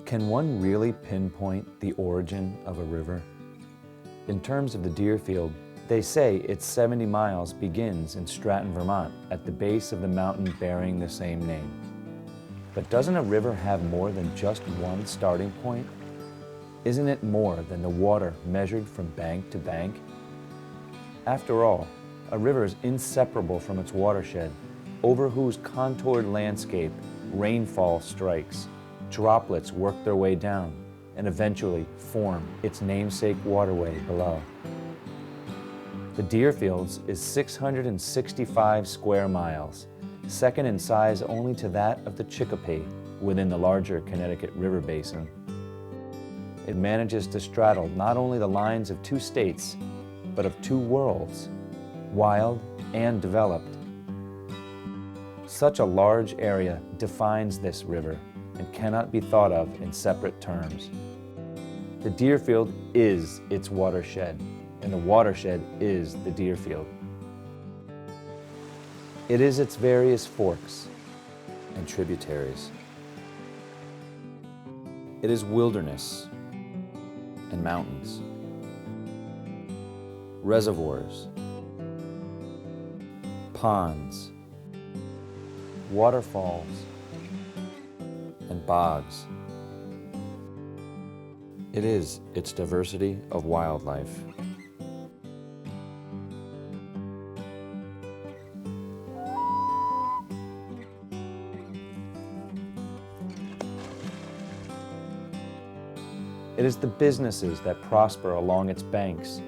Can one really pinpoint the origin of a river? In terms of the Deerfield, they say its 70 miles begins in Stratton, Vermont, at the base of the mountain bearing the same name. But doesn't a river have more than just one starting point? Isn't it more than the water measured from bank to bank? After all, a river is inseparable from its watershed, over whose contoured landscape rainfall strikes, droplets work their way down, and eventually form its namesake waterway below. The Deerfields is 665 square miles, second in size only to that of the Chicopee within the larger Connecticut River Basin. It manages to straddle not only the lines of two states, but of two worlds, wild and developed. Such a large area defines this river and cannot be thought of in separate terms. The Deerfield is its watershed, and the watershed is the Deerfield. It is its various forks and tributaries. It is wilderness and mountains, reservoirs, ponds, waterfalls, and bogs. It is its diversity of wildlife. It is the businesses that prosper along its banks,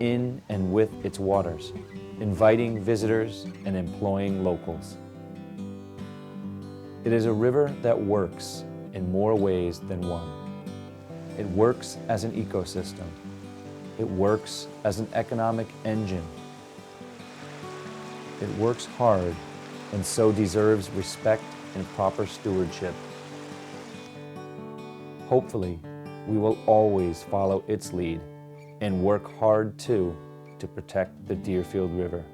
in and with its waters, inviting visitors and employing locals. It is a river that works in more ways than one. It works as an ecosystem. It works as an economic engine. It works hard and so deserves respect and proper stewardship. Hopefully, we will always follow its lead and work hard too to protect the Deerfield River.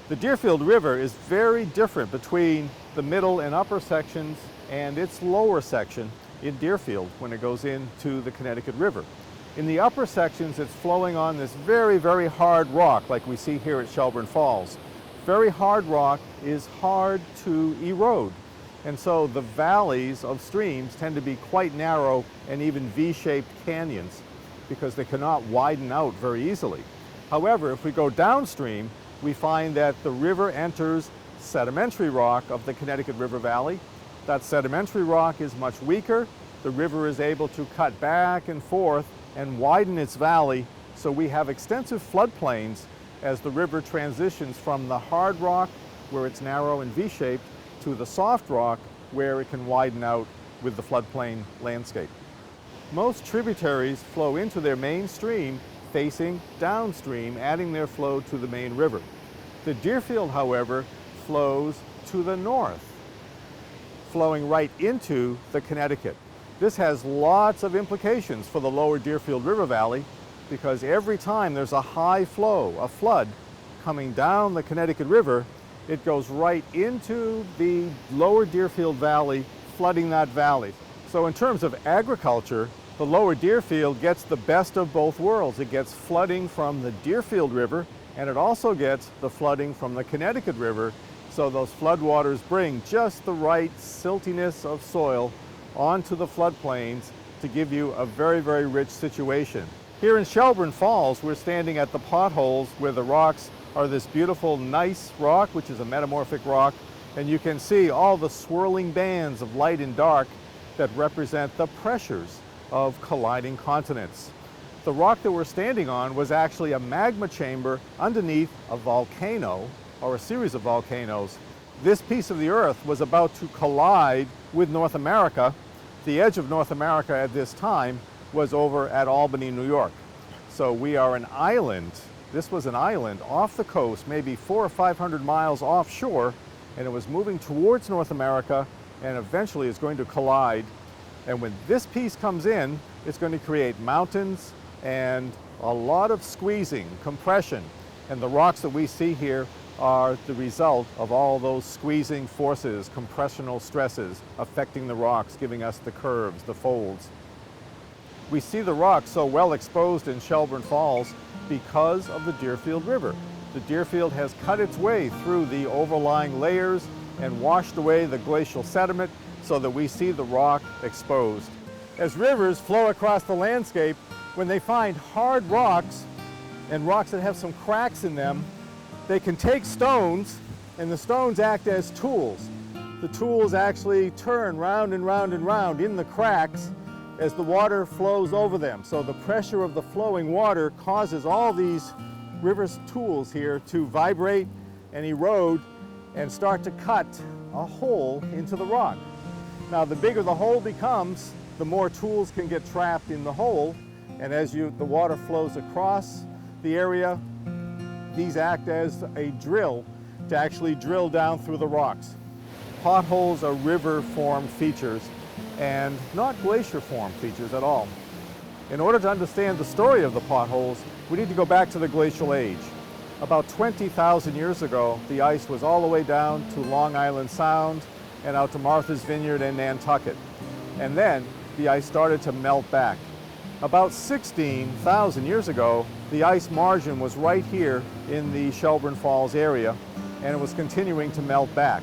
The Deerfield River is very different between the middle and upper sections and its lower section in Deerfield when it goes into the Connecticut River. In the upper sections, it's flowing on this very, very hard rock like we see here at Shelburne Falls. Very hard rock is hard to erode, and so the valleys of streams tend to be quite narrow and even V-shaped canyons because they cannot widen out very easily. However, if we go downstream, we find that the river enters sedimentary rock of the Connecticut River Valley. That sedimentary rock is much weaker. The river is able to cut back and forth and widen its valley, so we have extensive floodplains as the river transitions from the hard rock, where it's narrow and V-shaped, to the soft rock, where it can widen out with the floodplain landscape. Most tributaries flow into their main stream facing downstream, adding their flow to the main river. The Deerfield, however, flows to the north, flowing right into the Connecticut. This has lots of implications for the lower Deerfield River Valley because every time there's a high flow, a flood, coming down the Connecticut River, it goes right into the lower Deerfield Valley, flooding that valley. So in terms of agriculture, the lower Deerfield gets the best of both worlds. It gets flooding from the Deerfield River, and it also gets the flooding from the Connecticut River, so those floodwaters bring just the right siltiness of soil onto the floodplains to give you a very, very rich situation. Here in Shelburne Falls, we're standing at the potholes where the rocks are this beautiful gneiss rock, which is a metamorphic rock, and you can see all the swirling bands of light and dark that represent the pressures of colliding continents. The rock that we're standing on was actually a magma chamber underneath a volcano, or a series of volcanoes. This piece of the Earth was about to collide with North America. The edge of North America at this time was over at Albany, New York. So we are an island. This was an island off the coast, maybe 400 or 500 miles offshore, and it was moving towards North America and eventually is going to collide. And when this piece comes in, it's going to create mountains and a lot of squeezing, compression. And the rocks that we see here are the result of all those squeezing forces, compressional stresses affecting the rocks, giving us the curves, the folds. We see the rocks so well exposed in Shelburne Falls because of the Deerfield River. The Deerfield has cut its way through the overlying layers and washed away the glacial sediment so that we see the rock exposed. As rivers flow across the landscape, when they find hard rocks and rocks that have some cracks in them, they can take stones, and the stones act as tools. The tools actually turn round and round and round in the cracks as the water flows over them. So the pressure of the flowing water causes all these river's tools here to vibrate and erode and start to cut a hole into the rock. Now, the bigger the hole becomes, the more tools can get trapped in the hole, and as the water flows across the area, these act as a drill to actually drill down through the rocks. Potholes are river-formed features and not glacier-formed features at all. In order to understand the story of the potholes, we need to go back to the glacial age. About 20,000 years ago, the ice was all the way down to Long Island Sound and out to Martha's Vineyard and Nantucket. And then the ice started to melt back. About 16,000 years ago, the ice margin was right here in the Shelburne Falls area, and it was continuing to melt back.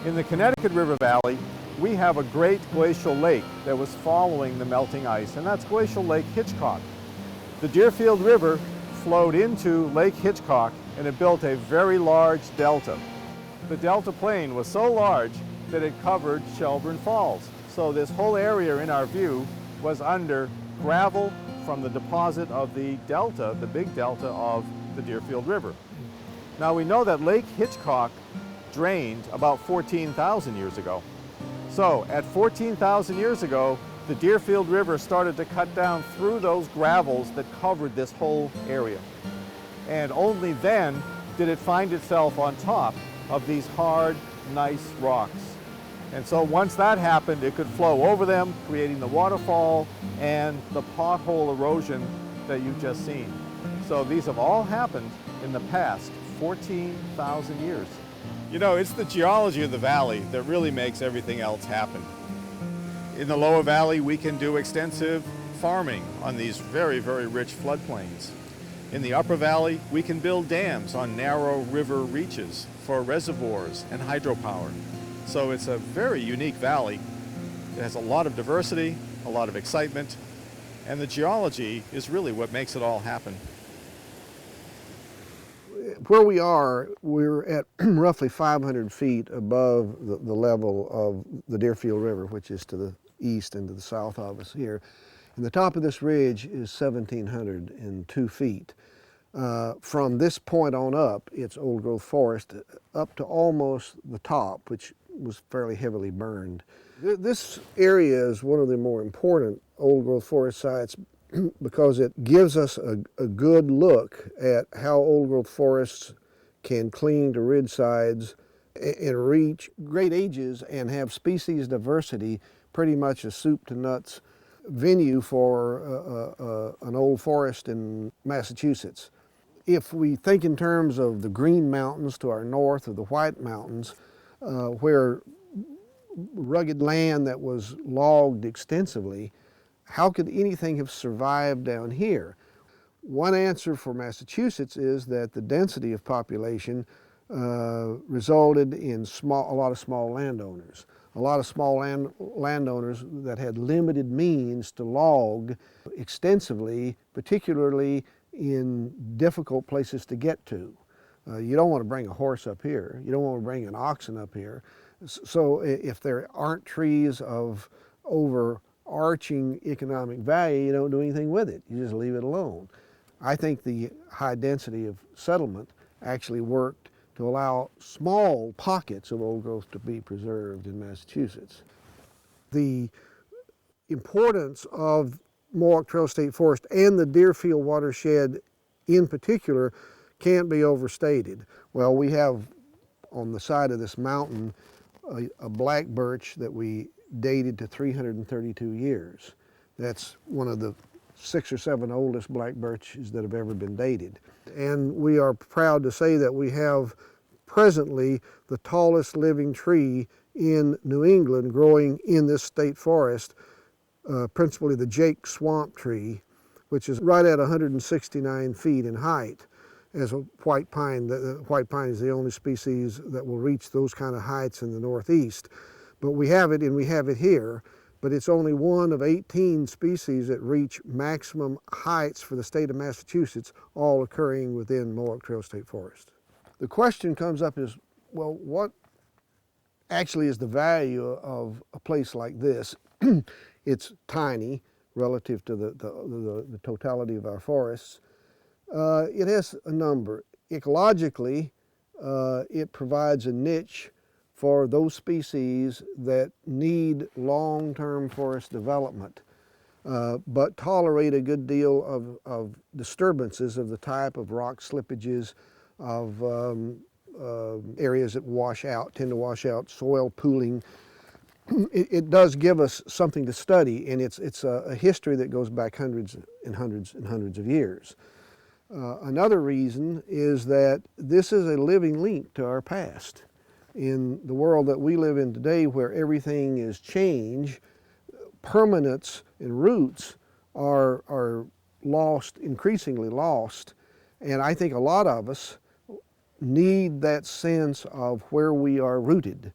In the Connecticut River Valley, we have a great glacial lake that was following the melting ice, and that's Glacial Lake Hitchcock. The Deerfield River flowed into Lake Hitchcock, and it built a very large delta. The delta plain was so large that it covered Shelburne Falls. So this whole area in our view was under gravel from the deposit of the delta, the big delta of the Deerfield River. Now we know that Lake Hitchcock drained about 14,000 years ago. So at 14,000 years ago, the Deerfield River started to cut down through those gravels that covered this whole area. And only then did it find itself on top of these hard, nice rocks. And so once that happened, it could flow over them, creating the waterfall and the pothole erosion that you've just seen. So these have all happened in the past 14,000 years. You know, it's the geology of the valley that really makes everything else happen. In the lower valley, we can do extensive farming on these very, very rich floodplains. In the upper valley, we can build dams on narrow river reaches for reservoirs and hydropower. So it's a very unique valley. It has a lot of diversity, a lot of excitement, and the geology is really what makes it all happen. Where we are, we're at roughly 500 feet above the level of the Deerfield River, which is to the east and to the south of us here. And the top of this ridge is 1,702 feet. From this point on up, it's old growth forest up to almost the top, which was fairly heavily burned. This area is one of the more important old growth forest sites because it gives us a good look at how old growth forests can cling to ridge sides and reach great ages and have species diversity, pretty much a soup to nuts venue for an old forest in Massachusetts. If we think in terms of the Green Mountains to our north, or the White Mountains, where rugged land that was logged extensively, how could anything have survived down here? One answer for Massachusetts is that the density of population resulted in a lot of small landowners. A lot of small landowners that had limited means to log extensively, particularly in difficult places to get to. You don't want to bring a horse up here. You don't want to bring an oxen up here. So if there aren't trees of overarching economic value, you don't do anything with it. You just leave it alone. I think the high density of settlement actually worked to allow small pockets of old growth to be preserved in Massachusetts. The importance of Mohawk Trail State Forest and the Deerfield watershed in particular can't be overstated. Well, we have on the side of this mountain a black birch that we dated to 332 years. That's one of the 6 or 7 oldest black birches that have ever been dated. And we are proud to say that we have presently the tallest living tree in New England growing in this state forest, principally the Jake swamp tree, which is right at 169 feet in height. As a white pine, the white pine is the only species that will reach those kind of heights in the Northeast. But we have it, and we have it here, but it's only one of 18 species that reach maximum heights for the state of Massachusetts, all occurring within Mohawk Trail State Forest. The question comes up is, well, what actually is the value of a place like this? It's tiny relative to the totality of our forests. It has a number. Ecologically, it provides a niche for those species that need long-term forest development, but tolerate a good deal of disturbances of the type of rock slippages, of areas that tend to wash out, soil pooling. It does give us something to study, and it's a history that goes back hundreds and hundreds and hundreds of years. Another reason is that this is a living link to our past. In the world that we live in today, where everything is change, permanence and roots are lost, increasingly lost, and I think a lot of us need that sense of where we are rooted.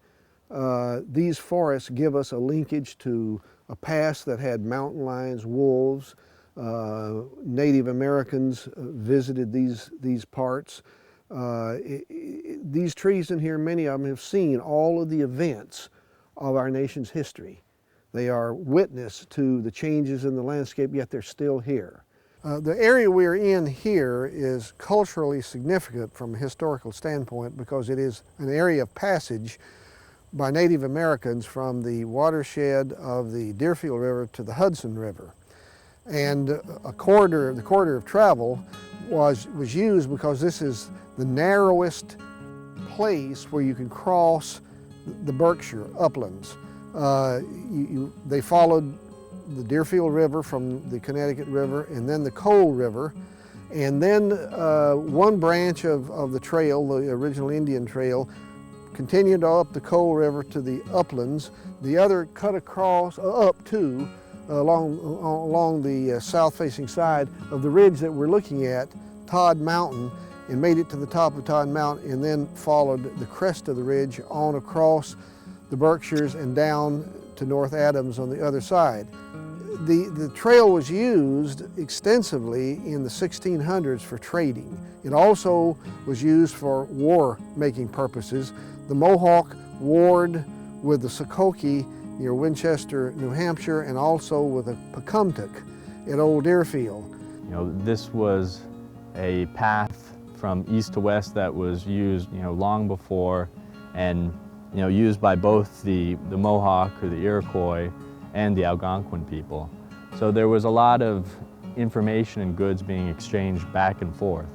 These forests give us a linkage to a past that had mountain lions, wolves. Native Americans visited these parts. These trees in here, many of them have seen all of the events of our nation's history. They are witness to the changes in the landscape, yet they're still here. The area we're in here is culturally significant from a historical standpoint because it is an area of passage by Native Americans from the watershed of the Deerfield River to the Hudson River. And the corridor of travel was used because this is the narrowest place where you can cross the Berkshire uplands. They followed the Deerfield River from the Connecticut River, and then the Coal River, and then one branch of the trail, the original Indian Trail, continued up the Coal River to the uplands. The other cut across up to along the south-facing side of the ridge that we're looking at, Todd Mountain, and made it to the top of Todd Mountain, and then followed the crest of the ridge on across the Berkshires and down to North Adams on the other side. The trail was used extensively in the 1600s for trading. It also was used for war-making purposes. The Mohawk warred with the Sokoke near Winchester, New Hampshire, and also with the Pecumtuck at Old Deerfield. You know, this was a path from east to west that was used, long before, and used by both the Mohawk or the Iroquois and the Algonquin people. So there was a lot of information and goods being exchanged back and forth.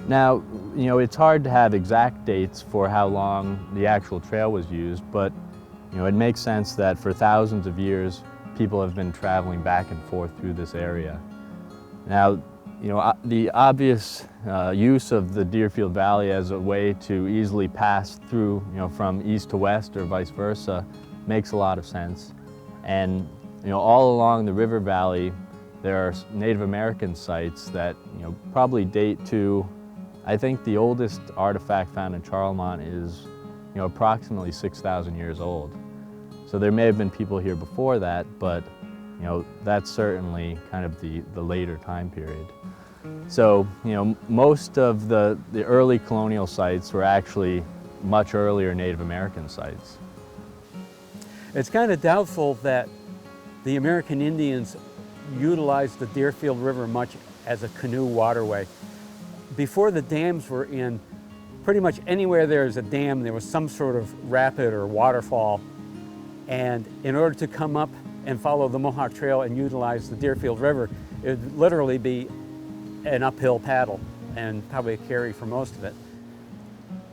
Now, it's hard to have exact dates for how long the actual trail was used, but it makes sense that for thousands of years, people have been traveling back and forth through this area. Now, the obvious use of the Deerfield Valley as a way to easily pass through, from east to west or vice versa, makes a lot of sense. And, all along the river valley, there are Native American sites that, probably date to, I think the oldest artifact found in Charlemont is, approximately 6,000 years old. So there may have been people here before that, but, that's certainly kind of the later time period. So, most of the early colonial sites were actually much earlier Native American sites. It's kind of doubtful that the American Indians utilized the Deerfield River much as a canoe waterway. Before the dams were in, pretty much anywhere there's a dam, there was some sort of rapid or waterfall. And in order to come up and follow the Mohawk Trail and utilize the Deerfield River, it would literally be an uphill paddle and probably a carry for most of it.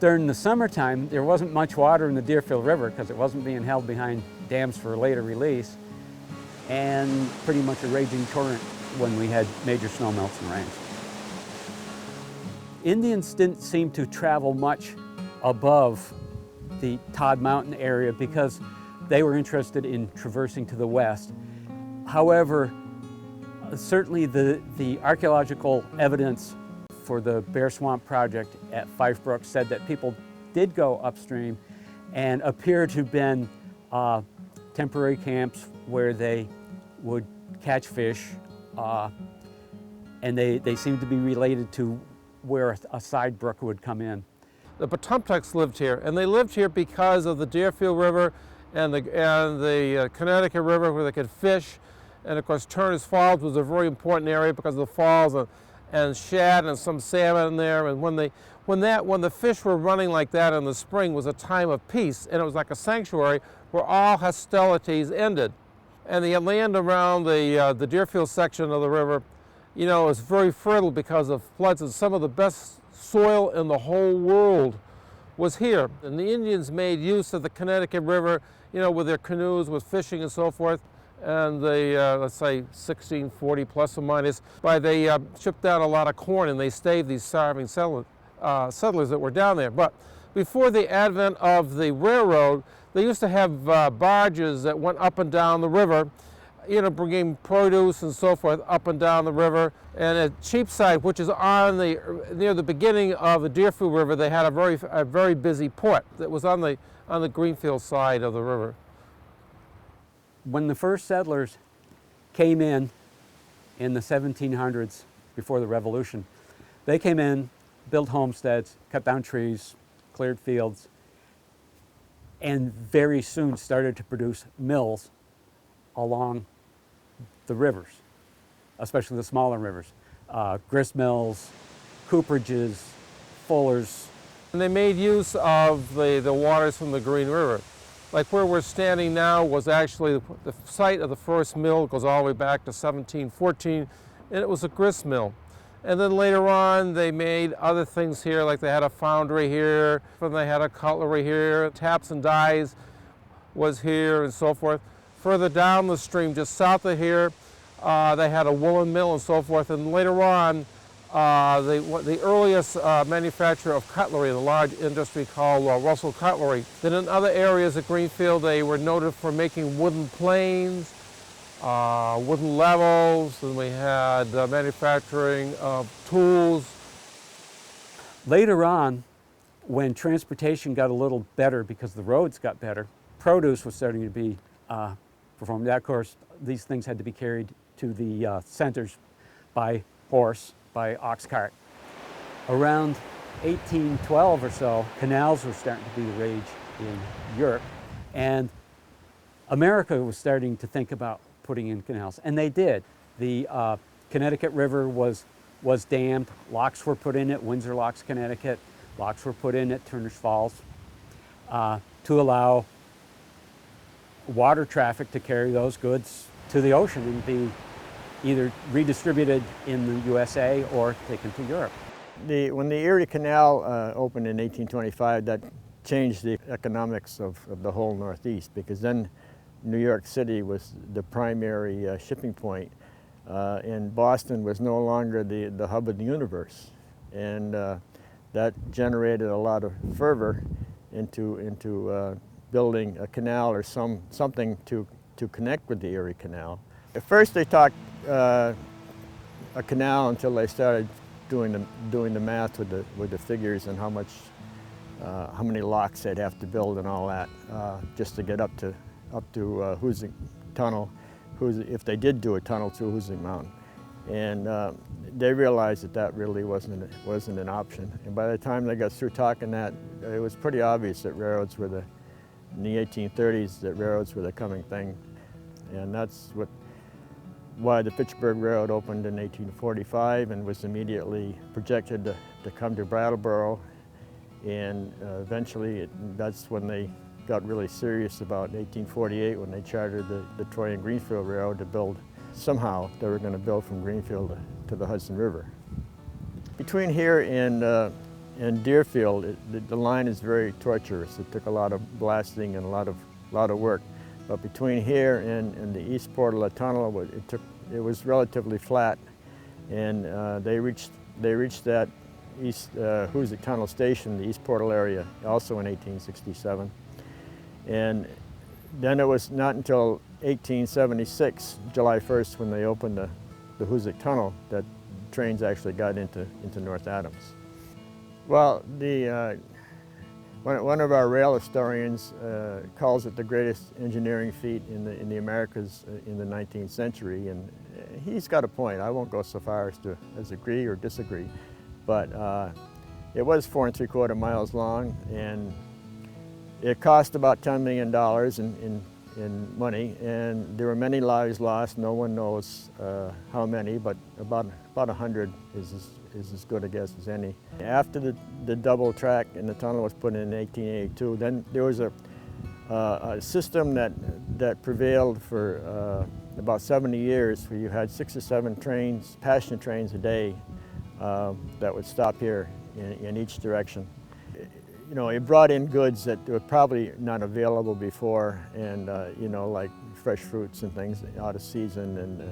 During the summertime, there wasn't much water in the Deerfield River because it wasn't being held behind dams for later release. and pretty much a raging torrent when we had major snow melts and rains. Indians didn't seem to travel much above the Todd Mountain area because they were interested in traversing to the west. However, certainly the archaeological evidence for the Bear Swamp project at Fife Brook said that people did go upstream and appear to have been temporary camps where they would catch fish, and they seemed to be related to where a side brook would come in. The Potumtucks lived here, and they lived here because of the Deerfield River and the Connecticut River, where they could fish. And of course, Turner's Falls was a very important area because of the falls and shad and some salmon in there. And when the fish were running like that in the spring was a time of peace, and it was like a sanctuary where all hostilities ended. And the land around the Deerfield section of the river, you know, is very fertile because of floods, and some of the best soil in the whole world was here. And the Indians made use of the Connecticut River, you know, with their canoes, with fishing and so forth. And they, let's say 1640 plus or minus, they shipped out a lot of corn, and they staved these starving settlers that were down there. But before the advent of the railroad, they used to have barges that went up and down the river, you know, bringing produce and so forth up and down the river. And at Cheapside, which is near the beginning of the Deerfield River, they had a very busy port that was on the Greenfield side of the river. When the first settlers came in the 1700s, before the Revolution, they came in, built homesteads, cut down trees, cleared fields, and very soon started to produce mills along the rivers, especially the smaller rivers. Grist mills, cooperages, fullers. And they made use of the waters from the Green River. Like where we're standing now was actually the site of the first mill. It goes all the way back to 1714, and it was a grist mill. And then later on, they made other things here, like they had a foundry here, and they had a cutlery here, taps and dyes was here, and so forth. Further down the stream, just south of here, they had a woolen mill and so forth. And later on, the earliest manufacturer of cutlery, the large industry called Russell Cutlery. Then in other areas at Greenfield, they were noted for making wooden planes, wooden levels, and we had manufacturing of tools. Later on, when transportation got a little better because the roads got better, produce was starting to be performed. Of course, these things had to be carried to the centers by horse, by ox cart. Around 1812 or so, canals were starting to be the rage in Europe, and America was starting to think about putting in canals, and they did. The Connecticut River was dammed, locks were put in it, Windsor Locks, Connecticut, locks were put in at Turner's Falls to allow water traffic to carry those goods to the ocean and be either redistributed in the USA or taken to Europe. When the Erie Canal opened in 1825, that changed the economics of the whole Northeast, because then New York City was the primary shipping point, and Boston was no longer the hub of the universe. And that generated a lot of fervor into building a canal or something to connect with the Erie Canal. At first they talked a canal until they started doing the math with the figures and how many locks they'd have to build and all that just to get up to Hoosic Tunnel, if they did do a tunnel through Hoosic Mountain. And they realized that really wasn't an option. And by the time they got through talking that, it was pretty obvious that railroads were in the 1830s, that railroads were the coming thing. And that's why the Fitchburg Railroad opened in 1845 and was immediately projected to come to Brattleboro. And eventually, that's when they got really serious about 1848, when they chartered the Troy and Greenfield Railroad to build. Somehow, they were going to build from Greenfield to the Hudson River. Between here and Deerfield, the line is very tortuous. It took a lot of blasting and a lot of work. But between here and the east portal of the tunnel, it was relatively flat, and they reached that east Hoosick Tunnel station, the east portal area, also in 1867. And then it was not until 1876, July 1st, when they opened the Hoosick Tunnel, that trains actually got into North Adams. Well, one of our rail historians calls it the greatest engineering feat in the Americas in the 19th century, and he's got a point. I won't go so far as agree or disagree, but it was 4 3/4 miles long, and it cost about $10 million in money, and there were many lives lost. No one knows how many, but about 100 is as good a guess as any. After the double track and the tunnel was put in 1882, then there was a system that prevailed for about 70 years, where you had 6 or 7 trains, passenger trains a day, that would stop here in each direction. You know, it brought in goods that were probably not available before, and you know, like fresh fruits and things out of season, and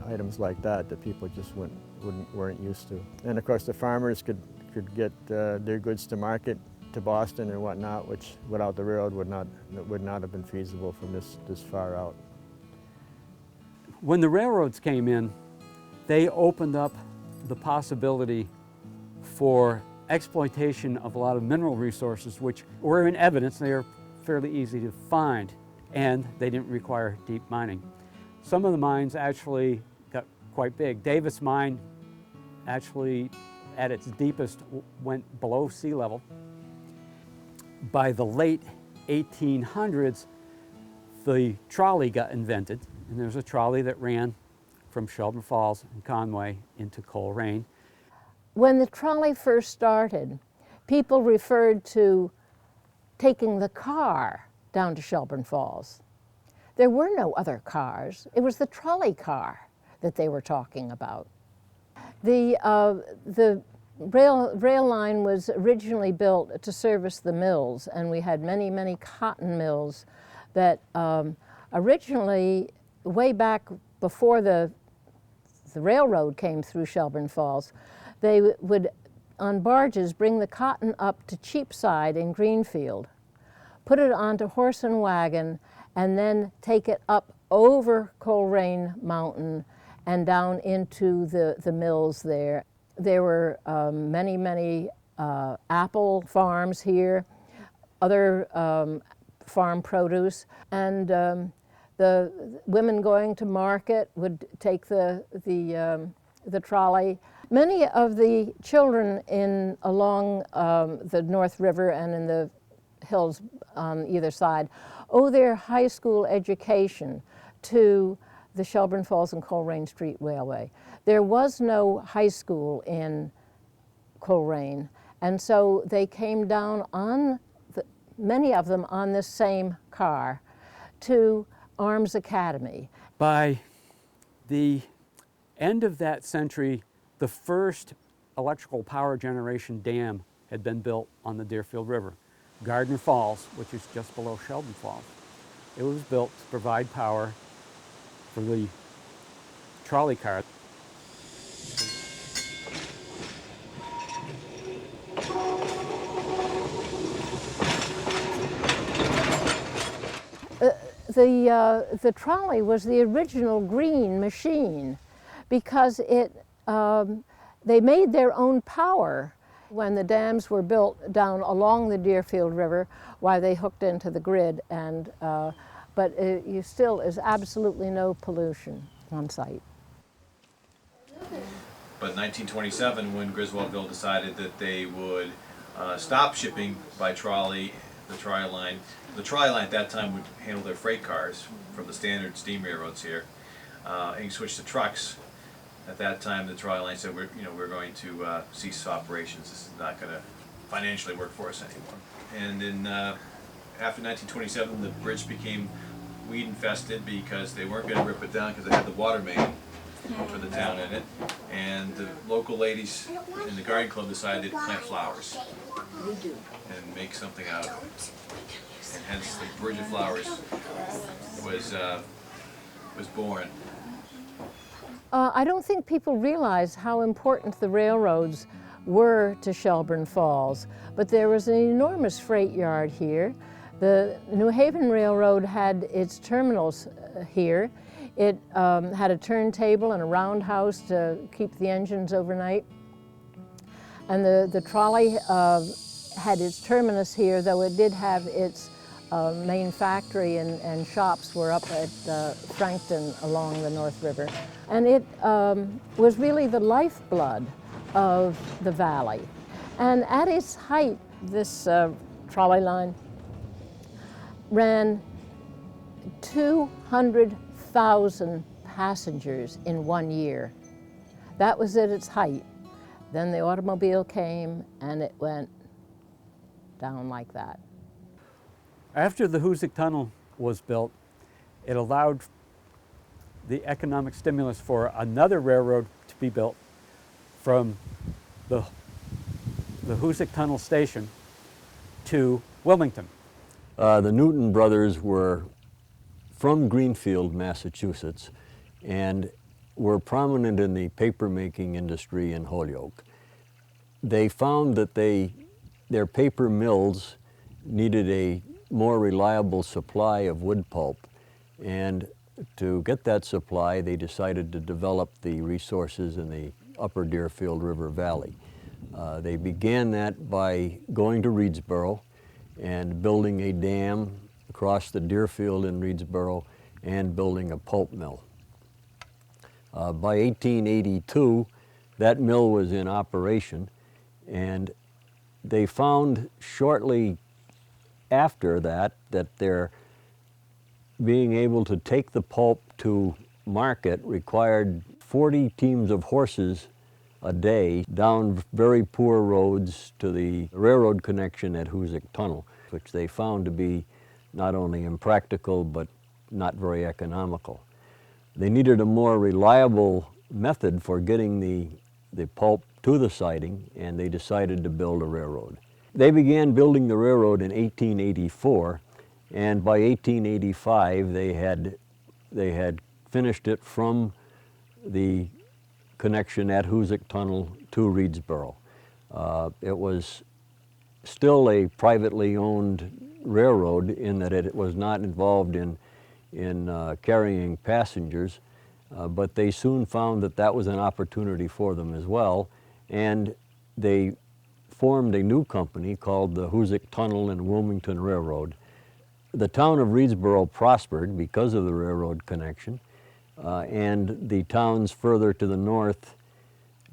items like that people just weren't used to. And of course, the farmers could get their goods to market, to Boston and whatnot, which without the railroad would not have been feasible from this far out. When the railroads came in, they opened up the possibility for exploitation of a lot of mineral resources, which were in evidence. They are fairly easy to find, and they didn't require deep mining. Some of the mines actually got quite big. Davis Mine actually, at its deepest, went below sea level. By the late 1800s, the trolley got invented, and there's a trolley that ran from Shelburne Falls and Conway into Coleraine. When the trolley first started, people referred to taking the car down to Shelburne Falls. There were no other cars. It was the trolley car that they were talking about. The rail line was originally built to service the mills, and we had many, many cotton mills that originally, way back before the railroad came through Shelburne Falls, they would, on barges, bring the cotton up to Cheapside in Greenfield, put it onto horse and wagon, and then take it up over Coleraine Mountain and down into the mills there. There were many, many apple farms here, other farm produce, and the women going to market would take the trolley. Many of the children along the North River and in the hills on either side owe their high school education to the Shelburne Falls and Coleraine Street Railway. There was no high school in Coleraine, and so they came down many of them on this same car to Arms Academy. By the end of that century, the first electrical power generation dam had been built on the Deerfield River. Gardner Falls, which is just below Shelburne Falls. It was built to provide power for the trolley car. The trolley was the original green machine because they made their own power when the dams were built down along the Deerfield River, while they hooked into the grid, and but you still is absolutely no pollution on site. But in 1927, when Griswoldville decided that they would stop shipping by trolley, the trolley line at that time would handle their freight cars from the standard steam railroads here, and switched to trucks. At that time, the trolley line said, we're going to cease operations. This is not going to financially work for us anymore. And then after 1927, the bridge became weed infested because they weren't going to rip it down because it had the water main for the town in it. And the local ladies in the garden club decided to plant flowers and make something out of it. and hence the Bridge of Flowers was born. I don't think people realize how important the railroads were to Shelburne Falls, but there was an enormous freight yard here. The New Haven Railroad had its terminals here. It had a turntable and a roundhouse to keep the engines overnight. And the trolley had its terminus here, though it did have its main factory and shops were up at Frankton along the North River. And it was really the lifeblood of the valley. And at its height, this trolley line ran 200,000 passengers in 1 year. That was at its height. Then the automobile came and it went down like that. After the Hoosic Tunnel was built, it allowed the economic stimulus for another railroad to be built from the Hoosic Tunnel station to Wilmington. The Newton brothers were from Greenfield, Massachusetts, and were prominent in the paper-making industry in Holyoke. They found that their paper mills needed a more reliable supply of wood pulp, and to get that supply, they decided to develop the resources in the upper Deerfield River Valley. They began that by going to Reedsboro and building a dam across the Deerfield in Reedsboro and building a pulp mill. By 1882, that mill was in operation, and they found shortly after that their being able to take the pulp to market required 40 teams of horses a day down very poor roads to the railroad connection at Hoosic Tunnel, which they found to be not only impractical but not very economical. They needed a more reliable method for getting the pulp to the siding, and they decided to build a railroad. They began building the railroad in 1884, and by 1885 they had finished it from the connection at Hoosic Tunnel to Reedsboro. It was still a privately owned railroad in that it was not involved in carrying passengers, but they soon found that that was an opportunity for them as well, and they formed a new company called the Hoosic Tunnel and Wilmington Railroad. The town of Reedsboro prospered because of the railroad connection, and the towns further to the north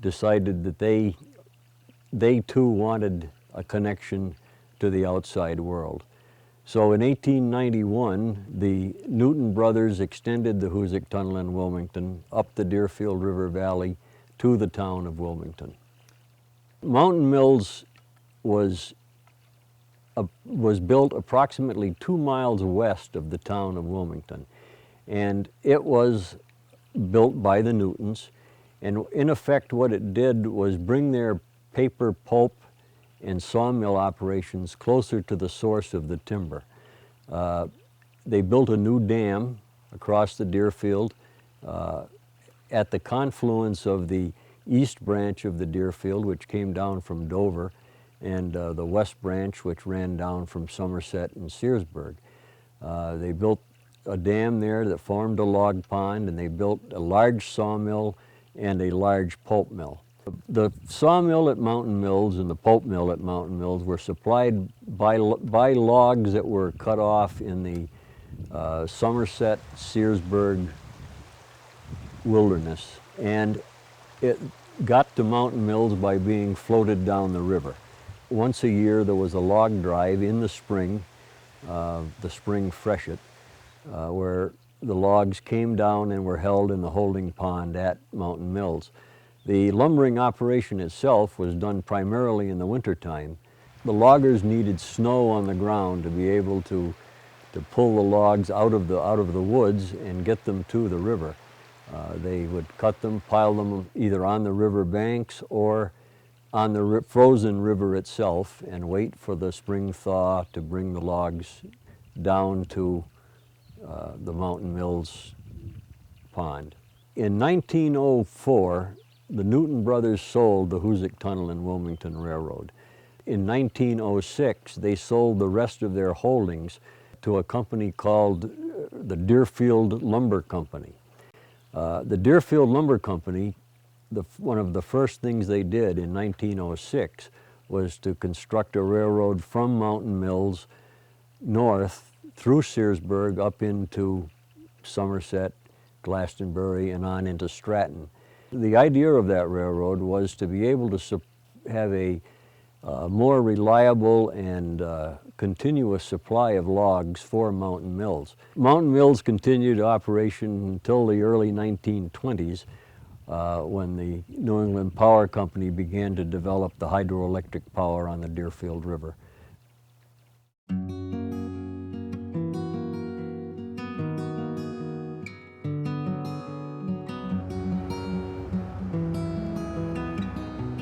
decided that they too wanted a connection to the outside world. So in 1891, the Newton brothers extended the Hoosic Tunnel in Wilmington up the Deerfield River Valley to the town of Wilmington. Mountain Mills was built approximately 2 miles west of the town of Wilmington, and it was built by the Newtons, and in effect what it did was bring their paper pulp and sawmill operations closer to the source of the timber. They built a new dam across the Deerfield at the confluence of the east branch of the Deerfield, which came down from Dover, and the west branch, which ran down from Somerset and Searsburg. They built a dam there that formed a log pond, and they built a large sawmill and a large pulp mill. The sawmill at Mountain Mills and the pulp mill at Mountain Mills were supplied by logs that were cut off in the Somerset, Searsburg wilderness, and it got to Mountain Mills by being floated down the river. Once a year there was a log drive in the spring freshet, where the logs came down and were held in the holding pond at Mountain Mills. The lumbering operation itself was done primarily in the wintertime. The loggers needed snow on the ground to be able to pull the logs out of the woods and get them to the river. They would cut them, pile them either on the river banks or on the frozen river itself, and wait for the spring thaw to bring the logs down to the Mountain Mills pond. In 1904, the Newton brothers sold the Hoosick Tunnel and Wilmington Railroad. In 1906, they sold the rest of their holdings to a company called the Deerfield Lumber Company. The Deerfield Lumber Company, one of the first things they did in 1906 was to construct a railroad from Mountain Mills north through Searsburg up into Somerset, Glastonbury, and on into Stratton. The idea of that railroad was to be able to have a more reliable and continuous supply of logs for Mountain Mills. Mountain Mills continued operation until the early 1920s when the New England Power Company began to develop the hydroelectric power on the Deerfield River.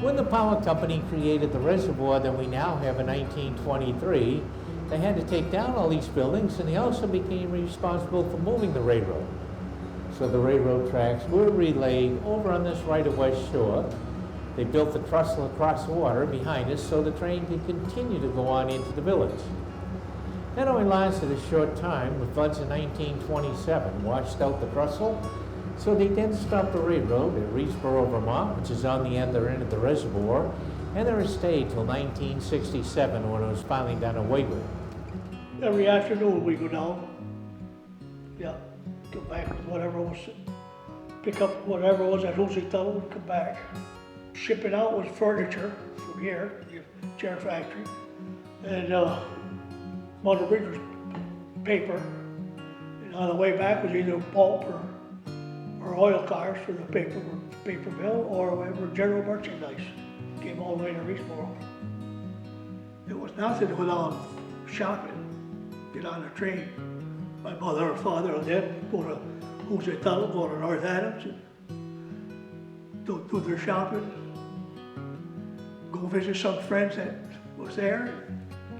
When the power company created the reservoir that we now have in 1923, they had to take down all these buildings, and they also became responsible for moving the railroad. So the railroad tracks were relayed over on this right-of-way shore. They built the trestle across the water behind us so the train could continue to go on into the village. That only lasted a short time, with floods in 1927 washed out the trestle. So they then stopped the railroad at Reedsboro, Vermont, which is on the other end of the reservoir, and there stayed till 1967 when it was finally done away with. Every afternoon we go down, go back with whatever was, pick up whatever was at Hoosick Tunnel and come back. Shipping out was furniture from here, the chair factory, and Mother Bridge was paper, and on the way back was either pulp or oil cars for the paper mill, or whatever general merchandise came all the way to Reedsboro. It was nothing to go down shopping, get on a train. My mother or father and them go to Hoosick Tunnel, go to North Adams, and do their shopping, go visit some friends that was there,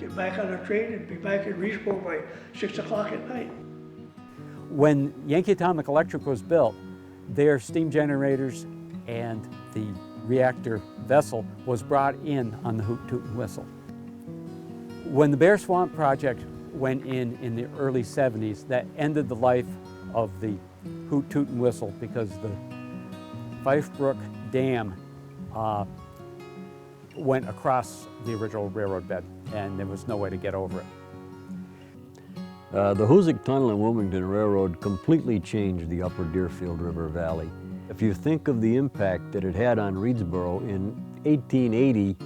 get back on a train and be back in Reedsboro by 6 o'clock at night. When Yankee Atomic Electric was built, their steam generators and the reactor vessel was brought in on the Hoot Toot and Whistle. When the Bear Swamp project went in the early 70s, that ended the life of the Hoot Toot and Whistle because the Fife Brook Dam went across the original railroad bed and there was no way to get over it. The Hoosick Tunnel and Wilmington Railroad completely changed the upper Deerfield River Valley. If you think of the impact that it had on Reedsboro, in 1880,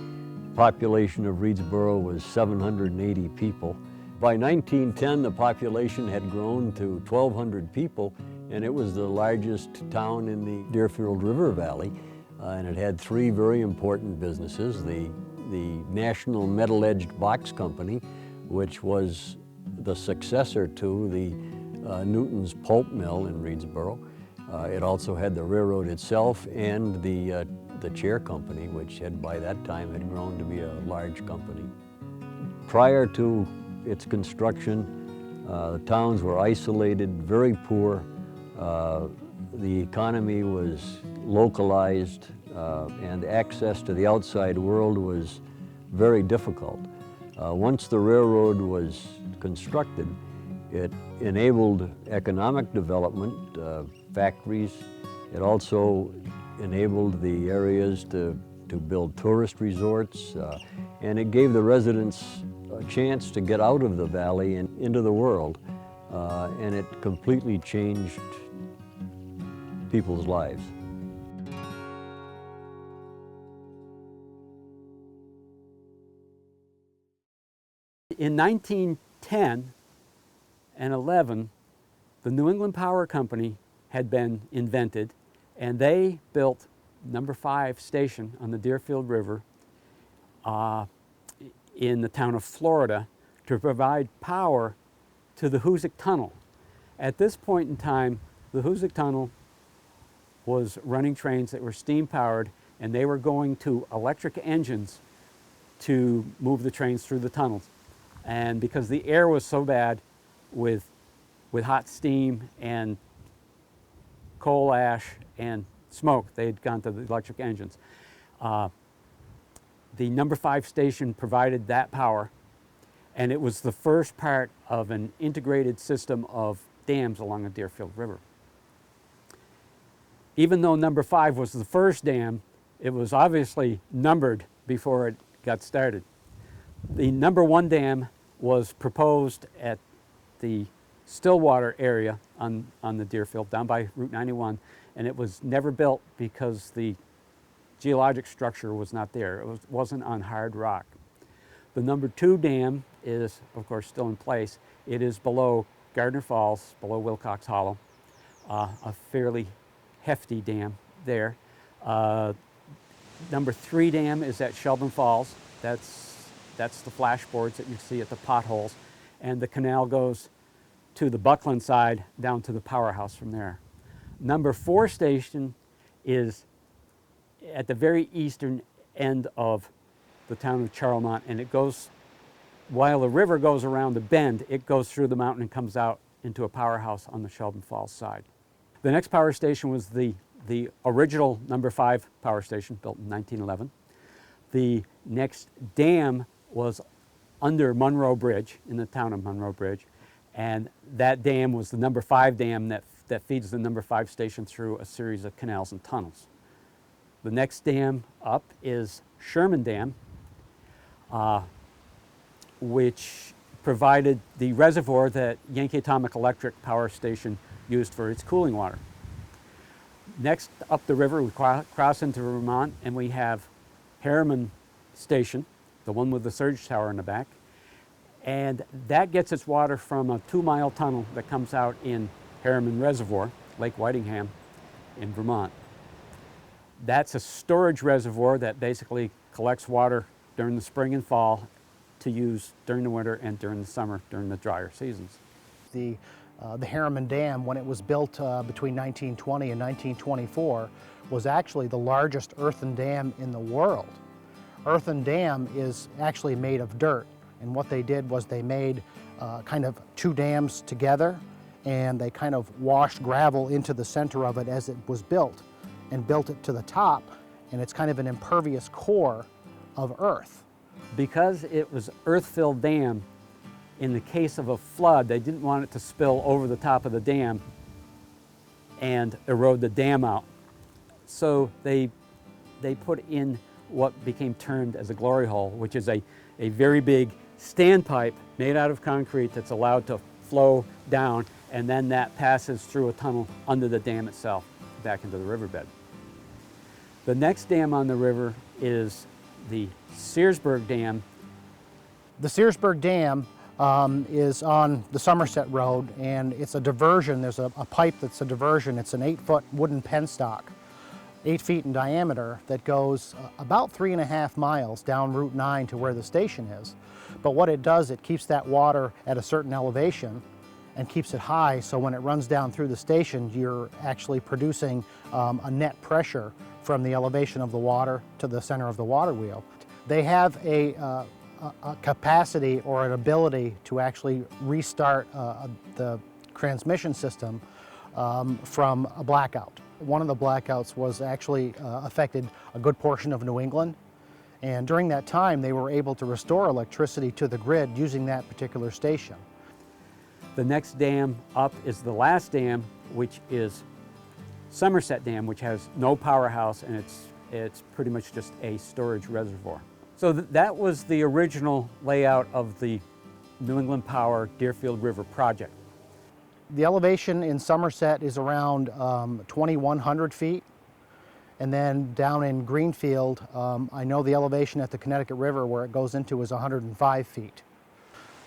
population of Reedsboro was 780 people. By 1910, the population had grown to 1,200 people, and it was the largest town in the Deerfield River Valley. And it had three very important businesses: the National Metal-Edged Box Company, which was the successor to the Newton's pulp mill in Reedsboro. It also had the railroad itself and the chair company, which had by that time had grown to be a large company. Prior to its construction, the towns were isolated, very poor. The economy was localized and access to the outside world was very difficult. Once the railroad was constructed, it enabled economic development, factories. It also enabled the areas to build tourist resorts, and it gave the residents a chance to get out of the valley and into the world, and it completely changed people's lives. In 1910 and 11, the New England Power Company had been invented, and they built number 5 station on the Deerfield River in the town of Florida to provide power to the Hoosick Tunnel. At this point in time, the Hoosick Tunnel was running trains that were steam powered, and they were going to electric engines to move the trains through the tunnels. And because the air was so bad, with hot steam and coal ash and smoke. They had gone to the electric engines. The number 5 station provided that power, and it was the first part of an integrated system of dams along the Deerfield River. Even though number 5 was the first dam, it was obviously numbered before it got started. The number 1 dam was proposed at the Stillwater area on the Deerfield, down by Route 91, and it was never built because the geologic structure was not there. It wasn't on hard rock. The number 2 dam is, of course, still in place. It is below Gardner Falls, below Wilcox Hollow, a fairly hefty dam there. Number 3 dam is at Sheldon Falls. That's the flashboards that you see at the potholes, and the canal goes to the Buckland side down to the powerhouse from there. Number 4 station is at the very eastern end of the town of Charlemont, and it goes, while the river goes around the bend, it goes through the mountain and comes out into a powerhouse on the Sheldon Falls side. The next power station was the original number 5 power station, built in 1911. The next dam was under Monroe Bridge, in the town of Monroe Bridge, and that dam was the number 5 dam that feeds the number 5 station through a series of canals and tunnels. The next dam up is Sherman Dam, which provided the reservoir that Yankee Atomic Electric Power Station used for its cooling water. Next up the river, we cross into Vermont, and we have Harriman Station, the one with the surge tower in the back, and that gets its water from a 2-mile tunnel that comes out in Harriman Reservoir, Lake Whitingham in Vermont. That's a storage reservoir that basically collects water during the spring and fall to use during the winter and during the summer, during the drier seasons. The Harriman Dam, when it was built between 1920 and 1924, was actually the largest earthen dam in the world. Earthen dam is actually made of dirt, and what they did was they made kind of 2 dams together, and they kind of washed gravel into the center of it as it was built, and built it to the top, and it's kind of an impervious core of earth. Because it was earth-filled dam, in the case of a flood, they didn't want it to spill over the top of the dam and erode the dam out. So they put in what became termed as a glory hole, which is a very big standpipe made out of concrete that's allowed to flow down, and then that passes through a tunnel under the dam itself back into the riverbed. The next dam on the river is the Searsburg Dam. The Searsburg Dam is on the Somerset Road, and it's a diversion. There's a pipe that's a diversion. It's an 8-foot wooden penstock, 8 feet in diameter, that goes about 3.5 miles down Route 9 to where the station is. But what it does, it keeps that water at a certain elevation and keeps it high, so when it runs down through the station, you're actually producing a net pressure from the elevation of the water to the center of the water wheel. They have a capacity or an ability to actually restart the transmission system from a blackout. One of the blackouts was actually affected a good portion of New England, and during that time they were able to restore electricity to the grid using that particular station. The next dam up is the last dam, which is Somerset Dam, which has no powerhouse, and it's pretty much just a storage reservoir. So that was the original layout of the New England Power Deerfield River project. The elevation in Somerset is around 2,100 feet, and then down in Greenfield, I know the elevation at the Connecticut River where it goes into is 105 feet.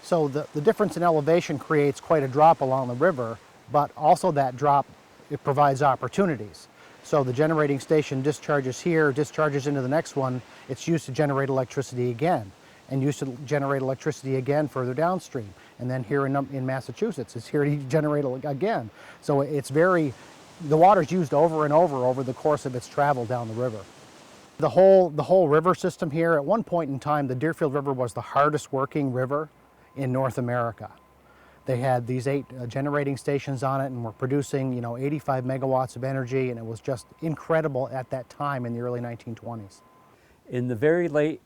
So the difference in elevation creates quite a drop along the river, but also that drop, it provides opportunities. So the generating station discharges here, discharges into the next one, it's used to generate electricity again, and used to generate electricity again further downstream. And then here in Massachusetts, it's here to generate again. So it's the water's used over and over the course of its travel down the river. The whole river system here, at one point in time, the Deerfield River was the hardest working river in North America. They had these 8 generating stations on it and were producing, 85 megawatts of energy, and it was just incredible at that time in the early 1920s. In the very late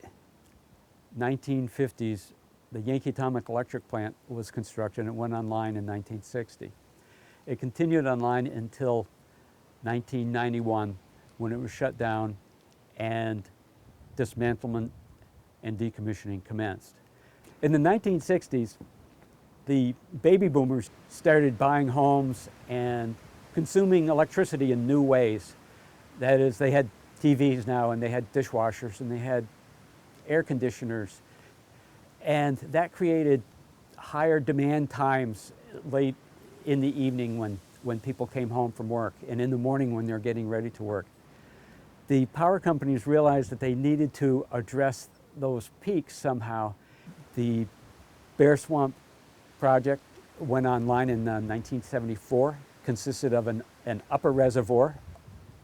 1950s, the Yankee Atomic Electric Plant was constructed and it went online in 1960. It continued online until 1991 when it was shut down and dismantlement and decommissioning commenced. In the 1960s, the baby boomers started buying homes and consuming electricity in new ways. That is, they had TVs now and they had dishwashers and they had air conditioners. And that created higher demand times late in the evening when people came home from work and in the morning when they're getting ready to work. The power companies realized that they needed to address those peaks somehow. The Bear Swamp project went online in 1974, consisted of an upper reservoir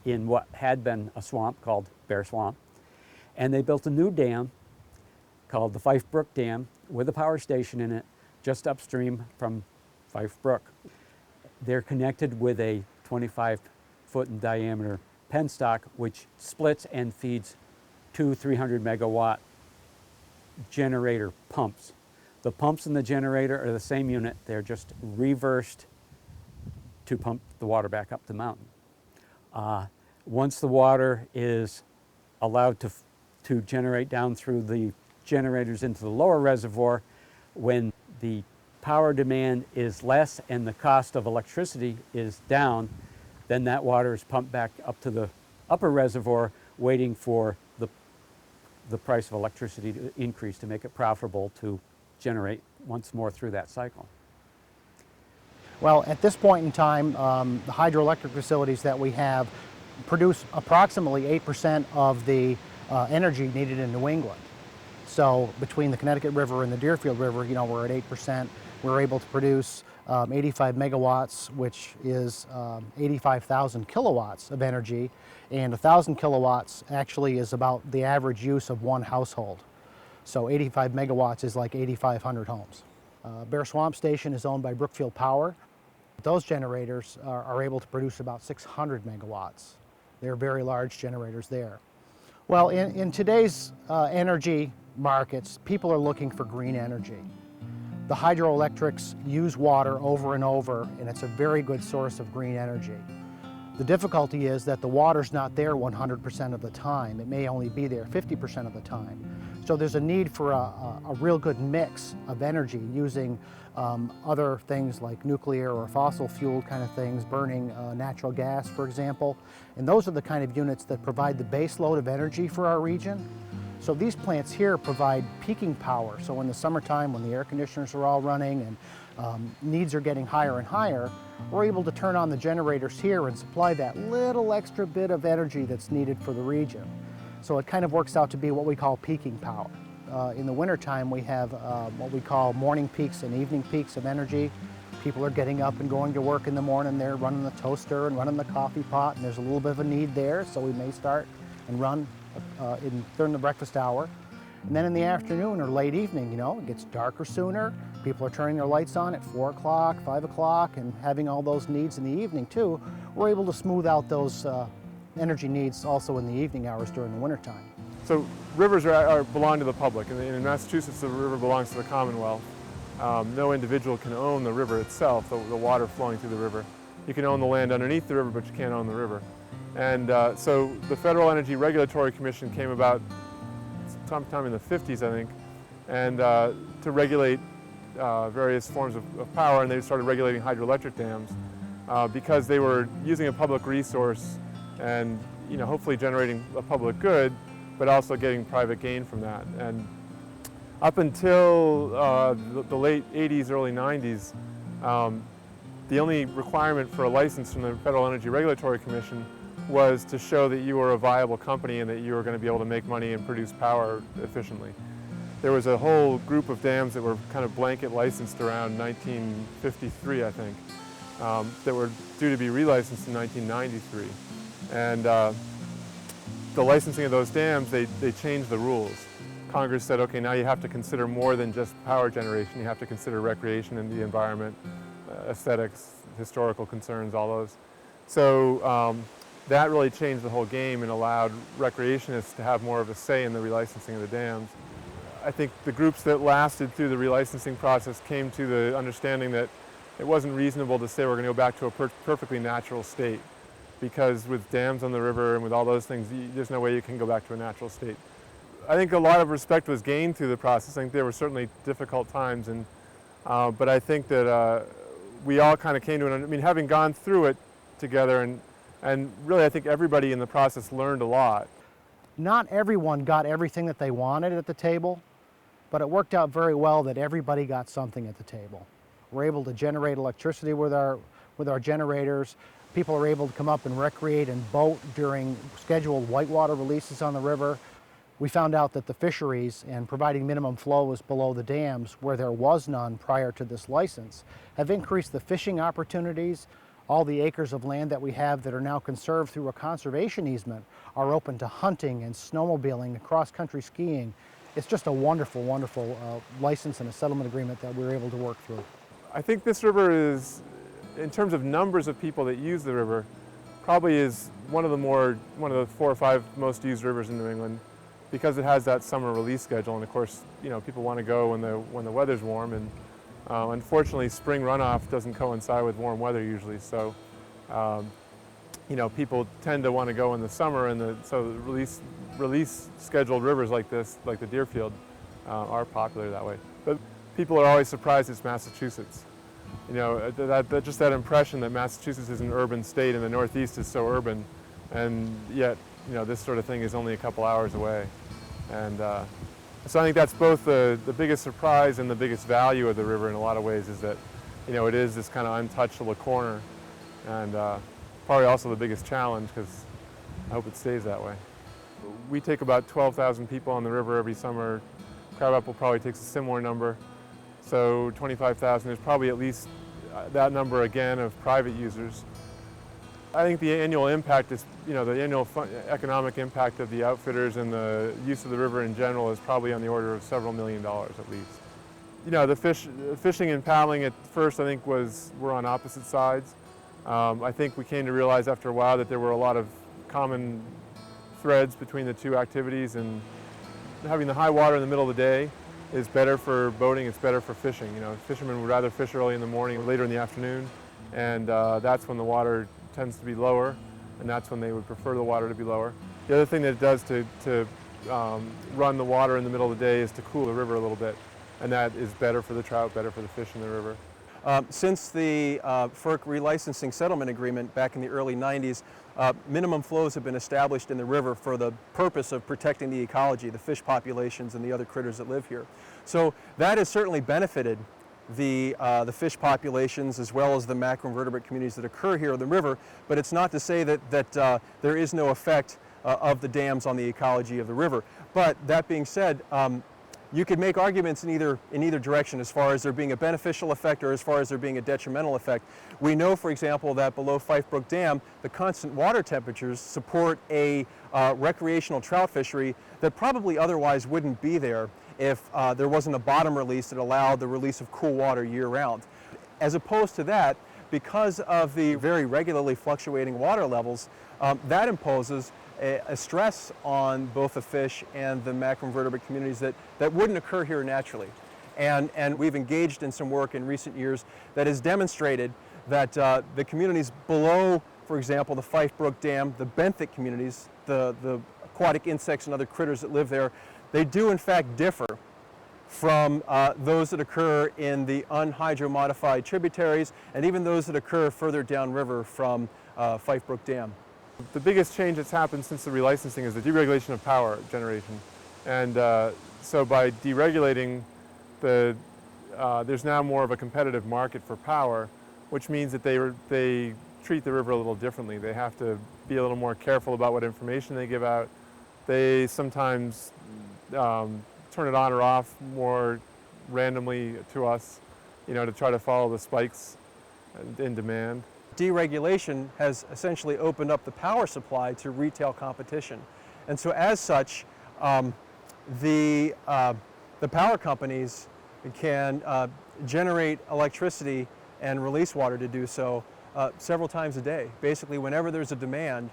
in what had been a swamp called Bear Swamp. And they built a new dam called the Fife Brook Dam with a power station in it just upstream from Fife Brook. They're connected with a 25-foot in diameter penstock which splits and feeds 2 300 megawatt generator pumps. The pumps and the generator are the same unit, they're just reversed to pump the water back up the mountain. Once the water is allowed to generate down through the generators into the lower reservoir, when the power demand is less and the cost of electricity is down, then that water is pumped back up to the upper reservoir, waiting for the price of electricity to increase to make it profitable to generate once more through that cycle. Well, at this point in time, the hydroelectric facilities that we have produce approximately 8% of the energy needed in New England. So between the Connecticut River and the Deerfield River, we're at 8%. We're able to produce 85 megawatts, which is 85,000 kilowatts of energy, and 1,000 kilowatts actually is about the average use of one household. So 85 megawatts is like 8,500 homes. Bear Swamp Station is owned by Brookfield Power. Those generators are able to produce about 600 megawatts. They're very large generators there. Well, in today's energy markets, people are looking for green energy. The hydroelectrics use water over and over, and it's a very good source of green energy. The difficulty is that the water's not there 100% of the time. It may only be there 50% of the time. So there's a need for a real good mix of energy using other things like nuclear or fossil fuel kind of things, burning natural gas, for example. And those are the kind of units that provide the base load of energy for our region. So these plants here provide peaking power. So in the summertime, when the air conditioners are all running and needs are getting higher and higher, we're able to turn on the generators here and supply that little extra bit of energy that's needed for the region. So it kind of works out to be what we call peaking power. In the wintertime, we have what we call morning peaks and evening peaks of energy. People are getting up and going to work in the morning. They're running the toaster and running the coffee pot, and there's a little bit of a need there, so we may start and run during the breakfast hour. And then in the afternoon or late evening, it gets darker sooner. People are turning their lights on at 4 o'clock, 5 o'clock, and having all those needs in the evening too. We're able to smooth out those energy needs also in the evening hours during the wintertime. So rivers belong to the public. In Massachusetts, the river belongs to the Commonwealth. No individual can own the river itself, the water flowing through the river. You can own the land underneath the river, but you can't own the river. And so the Federal Energy Regulatory Commission came about sometime in the 50s, I think, and to regulate various forms of power, and they started regulating hydroelectric dams because they were using a public resource and hopefully generating a public good, but also getting private gain from that. And up until the late 80s, early 90s, the only requirement for a license from the Federal Energy Regulatory Commission was to show that you were a viable company and that you were going to be able to make money and produce power efficiently. There was a whole group of dams that were kind of blanket licensed around 1953, I think, that were due to be relicensed in 1993. And the licensing of those dams, they changed the rules. Congress said, okay, now you have to consider more than just power generation. You have to consider recreation and the environment, aesthetics, historical concerns, all those. So that really changed the whole game and allowed recreationists to have more of a say in the relicensing of the dams. I think the groups that lasted through the relicensing process came to the understanding that it wasn't reasonable to say we're going to go back to a perfectly natural state, because with dams on the river and with all those things, there's no way you can go back to a natural state. I think a lot of respect was gained through the process. I think there were certainly difficult times, but I think that we all kind of came to it. I mean, having gone through it together, and really I think everybody in the process learned a lot. Not everyone got everything that they wanted at the table, but it worked out very well that everybody got something at the table. We're able to generate electricity with our generators. People are able to come up and recreate and boat during scheduled whitewater releases on the river. We found out that the fisheries and providing minimum flows below the dams, where there was none prior to this license, have increased the fishing opportunities. All the acres of land that we have that are now conserved through a conservation easement are open to hunting and snowmobiling and cross-country skiing. It's just a wonderful, wonderful license and a settlement agreement that we were able to work through. I think this river is, in terms of numbers of people that use the river, probably is one of the 4 or 5 most used rivers in New England, because it has that summer release schedule. And of course, you know, people want to go when the weather's warm, and unfortunately spring runoff doesn't coincide with warm weather usually. So you know, people tend to want to go in the summer, and so release scheduled rivers like this, like the Deerfield, are popular that way. But people are always surprised it's Massachusetts. You know, just that impression that Massachusetts is an urban state and the Northeast is so urban, and yet, you know, this sort of thing is only a couple hours away. And so I think that's both the biggest surprise and the biggest value of the river in a lot of ways, is that, you know, it is this kind of untouchable corner, and probably also the biggest challenge, because I hope it stays that way. We take about 12,000 people on the river every summer. Crab Apple probably takes a similar number. So 25,000 is probably at least that number again of private users. I think the annual impact is, you know, the annual economic impact of the outfitters and the use of the river in general is probably on the order of several $1 million at least. You know, the fishing and paddling at first, I think, were on opposite sides. I think we came to realize after a while that there were a lot of common threads between the two activities, and having the high water in the middle of the day is better for boating, it's better for fishing. You know, fishermen would rather fish early in the morning or later in the afternoon, and that's when the water tends to be lower, and that's when they would prefer the water to be lower. The other thing that it does to run the water in the middle of the day is to cool the river a little bit, and that is better for the trout, better for the fish in the river. Since the FERC relicensing settlement agreement back in the early 90s, minimum flows have been established in the river for the purpose of protecting the ecology, the fish populations and the other critters that live here. So that has certainly benefited the fish populations as well as the macroinvertebrate communities that occur here on the river, but it's not to say that there is no effect of the dams on the ecology of the river. But that being said, you could make arguments in either direction as far as there being a beneficial effect or as far as there being a detrimental effect. We know, for example, that below Fife Brook Dam, the constant water temperatures support a recreational trout fishery that probably otherwise wouldn't be there if there wasn't a bottom release that allowed the release of cool water year-round. As opposed to that, because of the very regularly fluctuating water levels, that imposes a stress on both the fish and the macroinvertebrate communities that wouldn't occur here naturally. And we've engaged in some work in recent years that has demonstrated that the communities below, for example, the Fife Brook Dam, the benthic communities, the aquatic insects and other critters that live there, they do in fact differ from those that occur in the unhydromodified tributaries, and even those that occur further downriver from Fife Brook Dam. The biggest change that's happened since the relicensing is the deregulation of power generation. And so by deregulating, there's now more of a competitive market for power, which means that they treat the river a little differently. They have to be a little more careful about what information they give out. They sometimes turn it on or off more randomly to us, you know, to try to follow the spikes in demand. Deregulation has essentially opened up the power supply to retail competition. And so as such, the power companies can generate electricity and release water to do so several times a day. Basically, whenever there's a demand,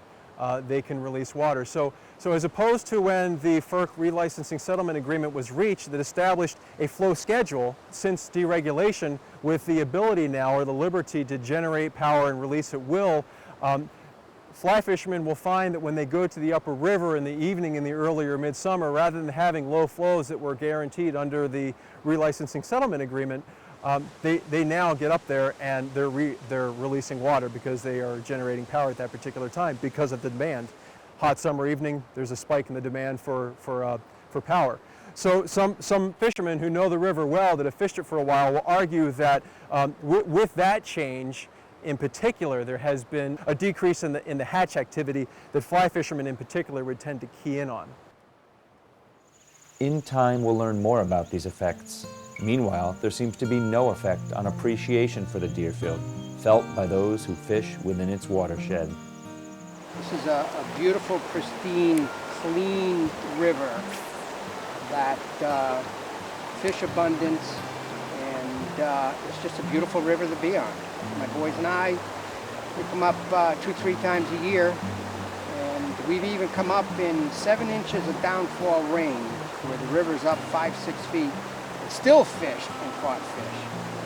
they can release water. So as opposed to when the FERC relicensing settlement agreement was reached that established a flow schedule, since deregulation, with the ability now or the liberty to generate power and release at will, fly fishermen will find that when they go to the upper river in the evening in the early or midsummer, rather than having low flows that were guaranteed under the relicensing settlement agreement, they now get up there and they're releasing water because they are generating power at that particular time because of the demand. Hot summer evening, there's a spike in the demand for power. So some fishermen who know the river well, that have fished it for a while, will argue that with that change, in particular, there has been a decrease in the hatch activity that fly fishermen in particular would tend to key in on. In time, we'll learn more about these effects. Meanwhile, there seems to be no effect on appreciation for the Deerfield, felt by those who fish within its watershed. This is a beautiful, pristine, clean river that fish abundance, and it's just a beautiful river to be on. My boys and I, we come up 2-3 times a year, and we've even come up in 7 inches of downfall rain, where the river's up 5-6 feet, and still fished and caught fish.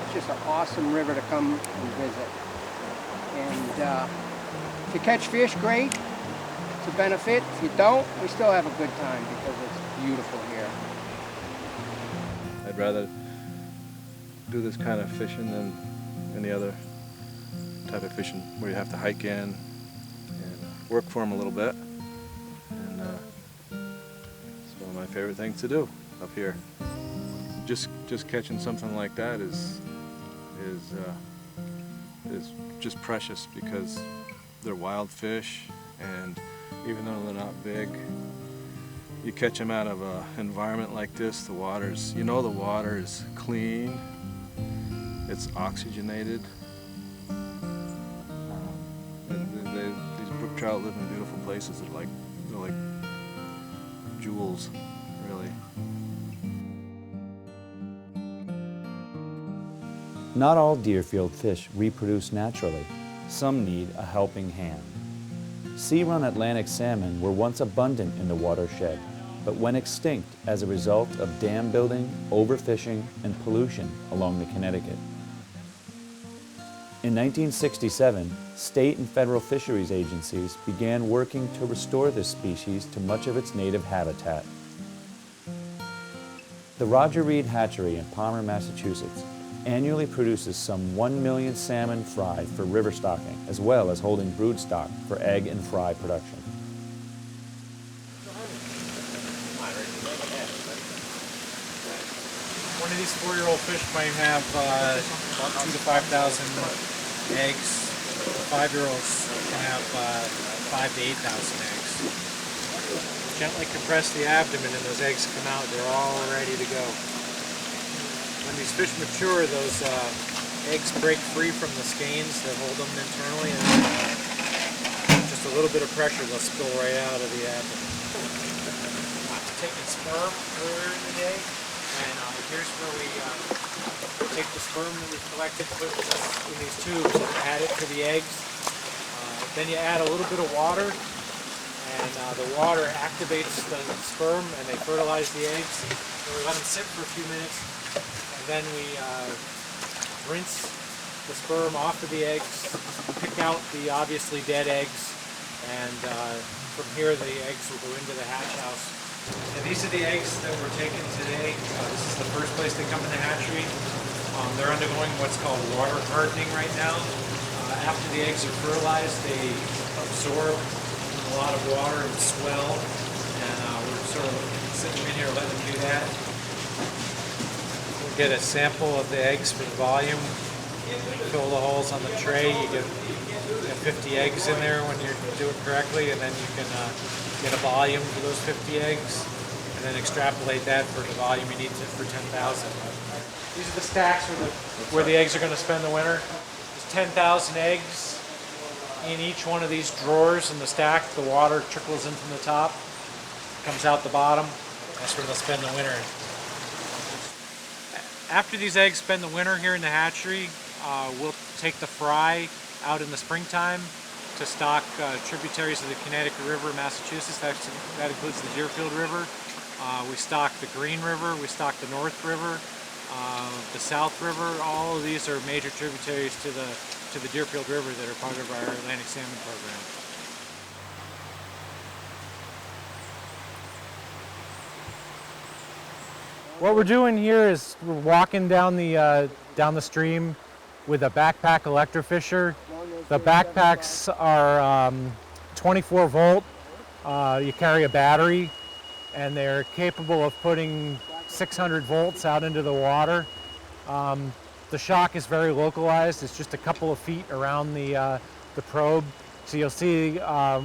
It's just an awesome river to come and visit. And if you catch fish, great, it's a benefit. If you don't, we still have a good time because it's beautiful here. I'd rather do this kind of fishing than any other type of fishing where you have to hike in and work for them a little bit. And it's one of my favorite things to do up here. Just catching something like that is just precious because they're wild fish, and even though they're not big, you catch them out of an environment like this. The water's, you know, the water is clean, it's oxygenated. These brook trout live in beautiful places. They're like jewels, really. Not all Deerfield fish reproduce naturally. Some need a helping hand. Sea-run Atlantic salmon were once abundant in the watershed, but went extinct as a result of dam building, overfishing, and pollution along the Connecticut. In 1967, state and federal fisheries agencies began working to restore this species to much of its native habitat. The Roger Reed Hatchery in Palmer, Massachusetts, annually produces some 1 million salmon fry for river stocking, as well as holding brood stock for egg and fry production. One of these 4-year-old fish might have about 2,000 to 5,000 eggs. 5-year-olds can have 5,000 to 8,000 eggs. Gently compress the abdomen and those eggs come out. They're all ready to go. When these fish mature, those eggs break free from the skeins that hold them internally, and just a little bit of pressure, they'll spill right out of the abdomen. Taking sperm earlier in the day, and here's where we take the sperm that we've collected, put it in these tubes, and add it to the eggs. Then you add a little bit of water, and the water activates the sperm, and they fertilize the eggs. And we let them sit for a few minutes. And then we rinse the sperm off of the eggs, pick out the obviously dead eggs, and from here the eggs will go into the hatch house. And these are the eggs that we're taking today. This is the first place they come in the hatchery. They're undergoing what's called water hardening right now. After the eggs are fertilized, they absorb a lot of water and swell, and we're sort of sitting in here letting them do that. Get a sample of the eggs for the volume, fill the holes on the tray. You get 50 eggs in there when you do it correctly, and then you can get a volume for those 50 eggs, and then extrapolate that for the volume you need for 10,000. These are the stacks where the eggs are going to spend the winter. There's 10,000 eggs in each one of these drawers in the stack. The water trickles in from the top, comes out the bottom. That's where they'll spend the winter. After these eggs spend the winter here in the hatchery, we'll take the fry out in the springtime to stock tributaries of the Connecticut River, Massachusetts. That includes the Deerfield River. We stock the Green River, we stock the North River, the South River. All of these are major tributaries to the Deerfield River that are part of our Atlantic salmon program. What we're doing here is we're walking down the stream with a backpack electrofisher. The backpacks are 24 volt. You carry a battery, and they're capable of putting 600 volts out into the water. The shock is very localized. It's just a couple of feet around the probe. So you'll see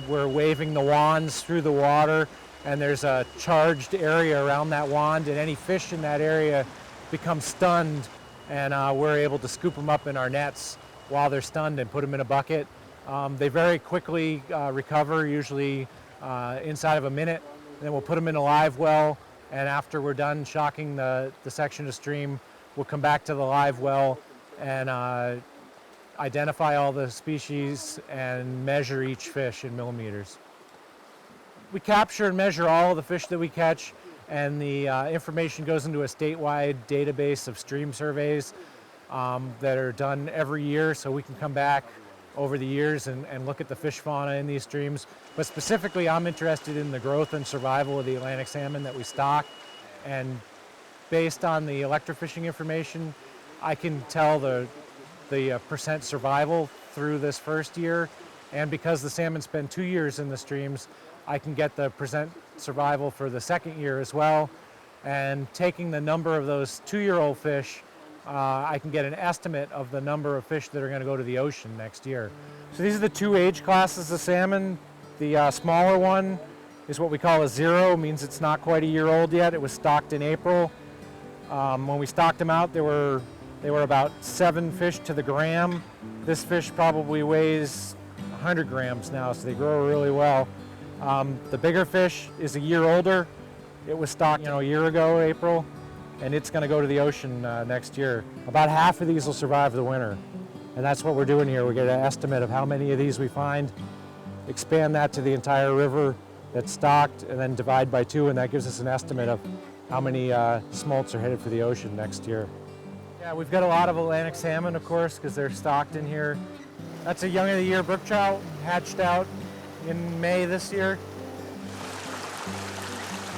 we're waving the wands through the water, and there's a charged area around that wand, and any fish in that area become stunned, and we're able to scoop them up in our nets while they're stunned and put them in a bucket. They very quickly recover, usually inside of a minute. Then we'll put them in a live well, and after we're done shocking the section of stream, we'll come back to the live well and identify all the species and measure each fish in millimeters. We capture and measure all of the fish that we catch, and the information goes into a statewide database of stream surveys that are done every year, so we can come back over the years and look at the fish fauna in these streams. But specifically, I'm interested in the growth and survival of the Atlantic salmon that we stock, and based on the electrofishing information, I can tell the percent survival through this first year, and because the salmon spend 2 years in the streams, I can get the percent survival for the second year as well. And taking the number of those 2-year-old fish, I can get an estimate of the number of fish that are going to go to the ocean next year. So these are the 2 age classes of salmon. The smaller one is what we call a 0, means it's not quite a year old yet. It was stocked in April. When we stocked them out, they were about 7 fish to the gram. This fish probably weighs 100 grams now, so they grow really well. The bigger fish is a year older. It was stocked a year ago, April, and it's going to go to the ocean next year. About half of these will survive the winter, and that's what we're doing here. We get an estimate of how many of these we find, expand that to the entire river that's stocked, and then divide by 2, and that gives us an estimate of how many smolts are headed for the ocean next year. Yeah, we've got a lot of Atlantic salmon, of course, because they're stocked in here. That's a young of the year brook trout, hatched out in May this year.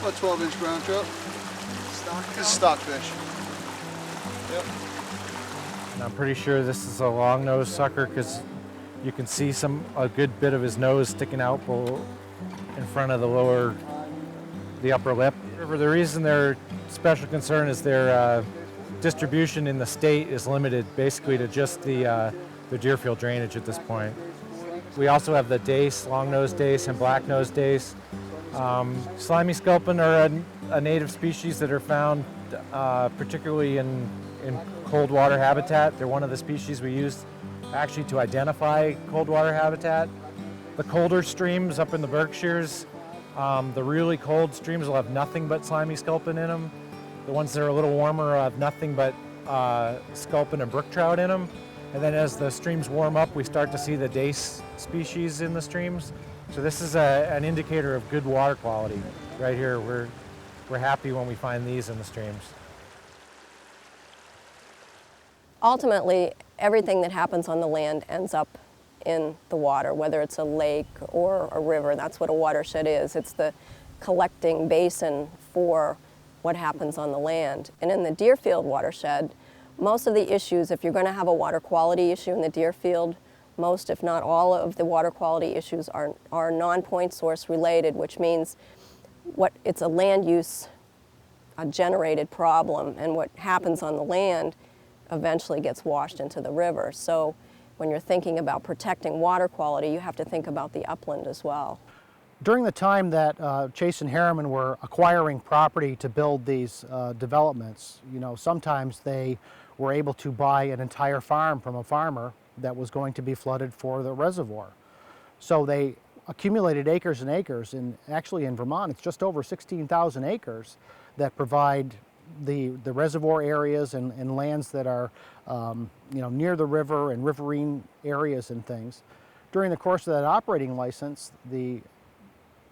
About 12-inch brown trout. This is stockfish. Yep. And I'm pretty sure this is a long-nosed sucker because you can see a good bit of his nose sticking out in front of the upper lip. The reason they're special concern is their distribution in the state is limited basically to just the Deerfield drainage at this point. We also have the dace, long-nosed dace, and black-nosed dace. Slimy sculpin are a native species that are found particularly in cold water habitat. They're one of the species we use actually to identify cold water habitat. The colder streams up in the Berkshires, the really cold streams will have nothing but slimy sculpin in them. The ones that are a little warmer will have nothing but sculpin and brook trout in them. And then as the streams warm up, we start to see the dace species in the streams. So this is an indicator of good water quality. Right here, we're happy when we find these in the streams. Ultimately, everything that happens on the land ends up in the water, whether it's a lake or a river. That's what a watershed is. It's the collecting basin for what happens on the land. And in the Deerfield watershed, most of the issues, if you're going to have a water quality issue in the Deerfield, most, if not all, of the water quality issues are non-point source related, which means it's a land use generated problem, and what happens on the land eventually gets washed into the river. So when you're thinking about protecting water quality, you have to think about the upland as well. During the time that Chase and Harriman were acquiring property to build these developments, sometimes they were able to buy an entire farm from a farmer that was going to be flooded for the reservoir. So they accumulated acres and acres. Actually in Vermont, it's just over 16,000 acres that provide the reservoir areas and lands that are near the river and riverine areas and things. During the course of that operating license, the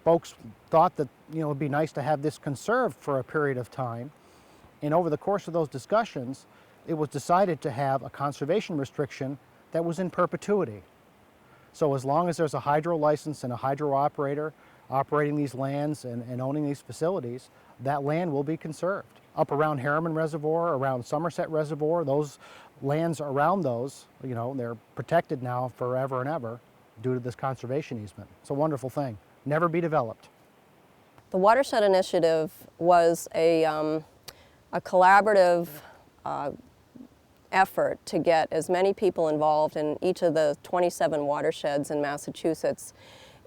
folks thought that it would be nice to have this conserved for a period of time. And over the course of those discussions, it was decided to have a conservation restriction that was in perpetuity. So as long as there's a hydro license and a hydro operator operating these lands and owning these facilities, that land will be conserved. Up around Harriman Reservoir, around Somerset Reservoir, those lands around those, they're protected now forever and ever due to this conservation easement. It's a wonderful thing. Never be developed. The Watershed Initiative was a collaborative effort to get as many people involved in each of the 27 watersheds in Massachusetts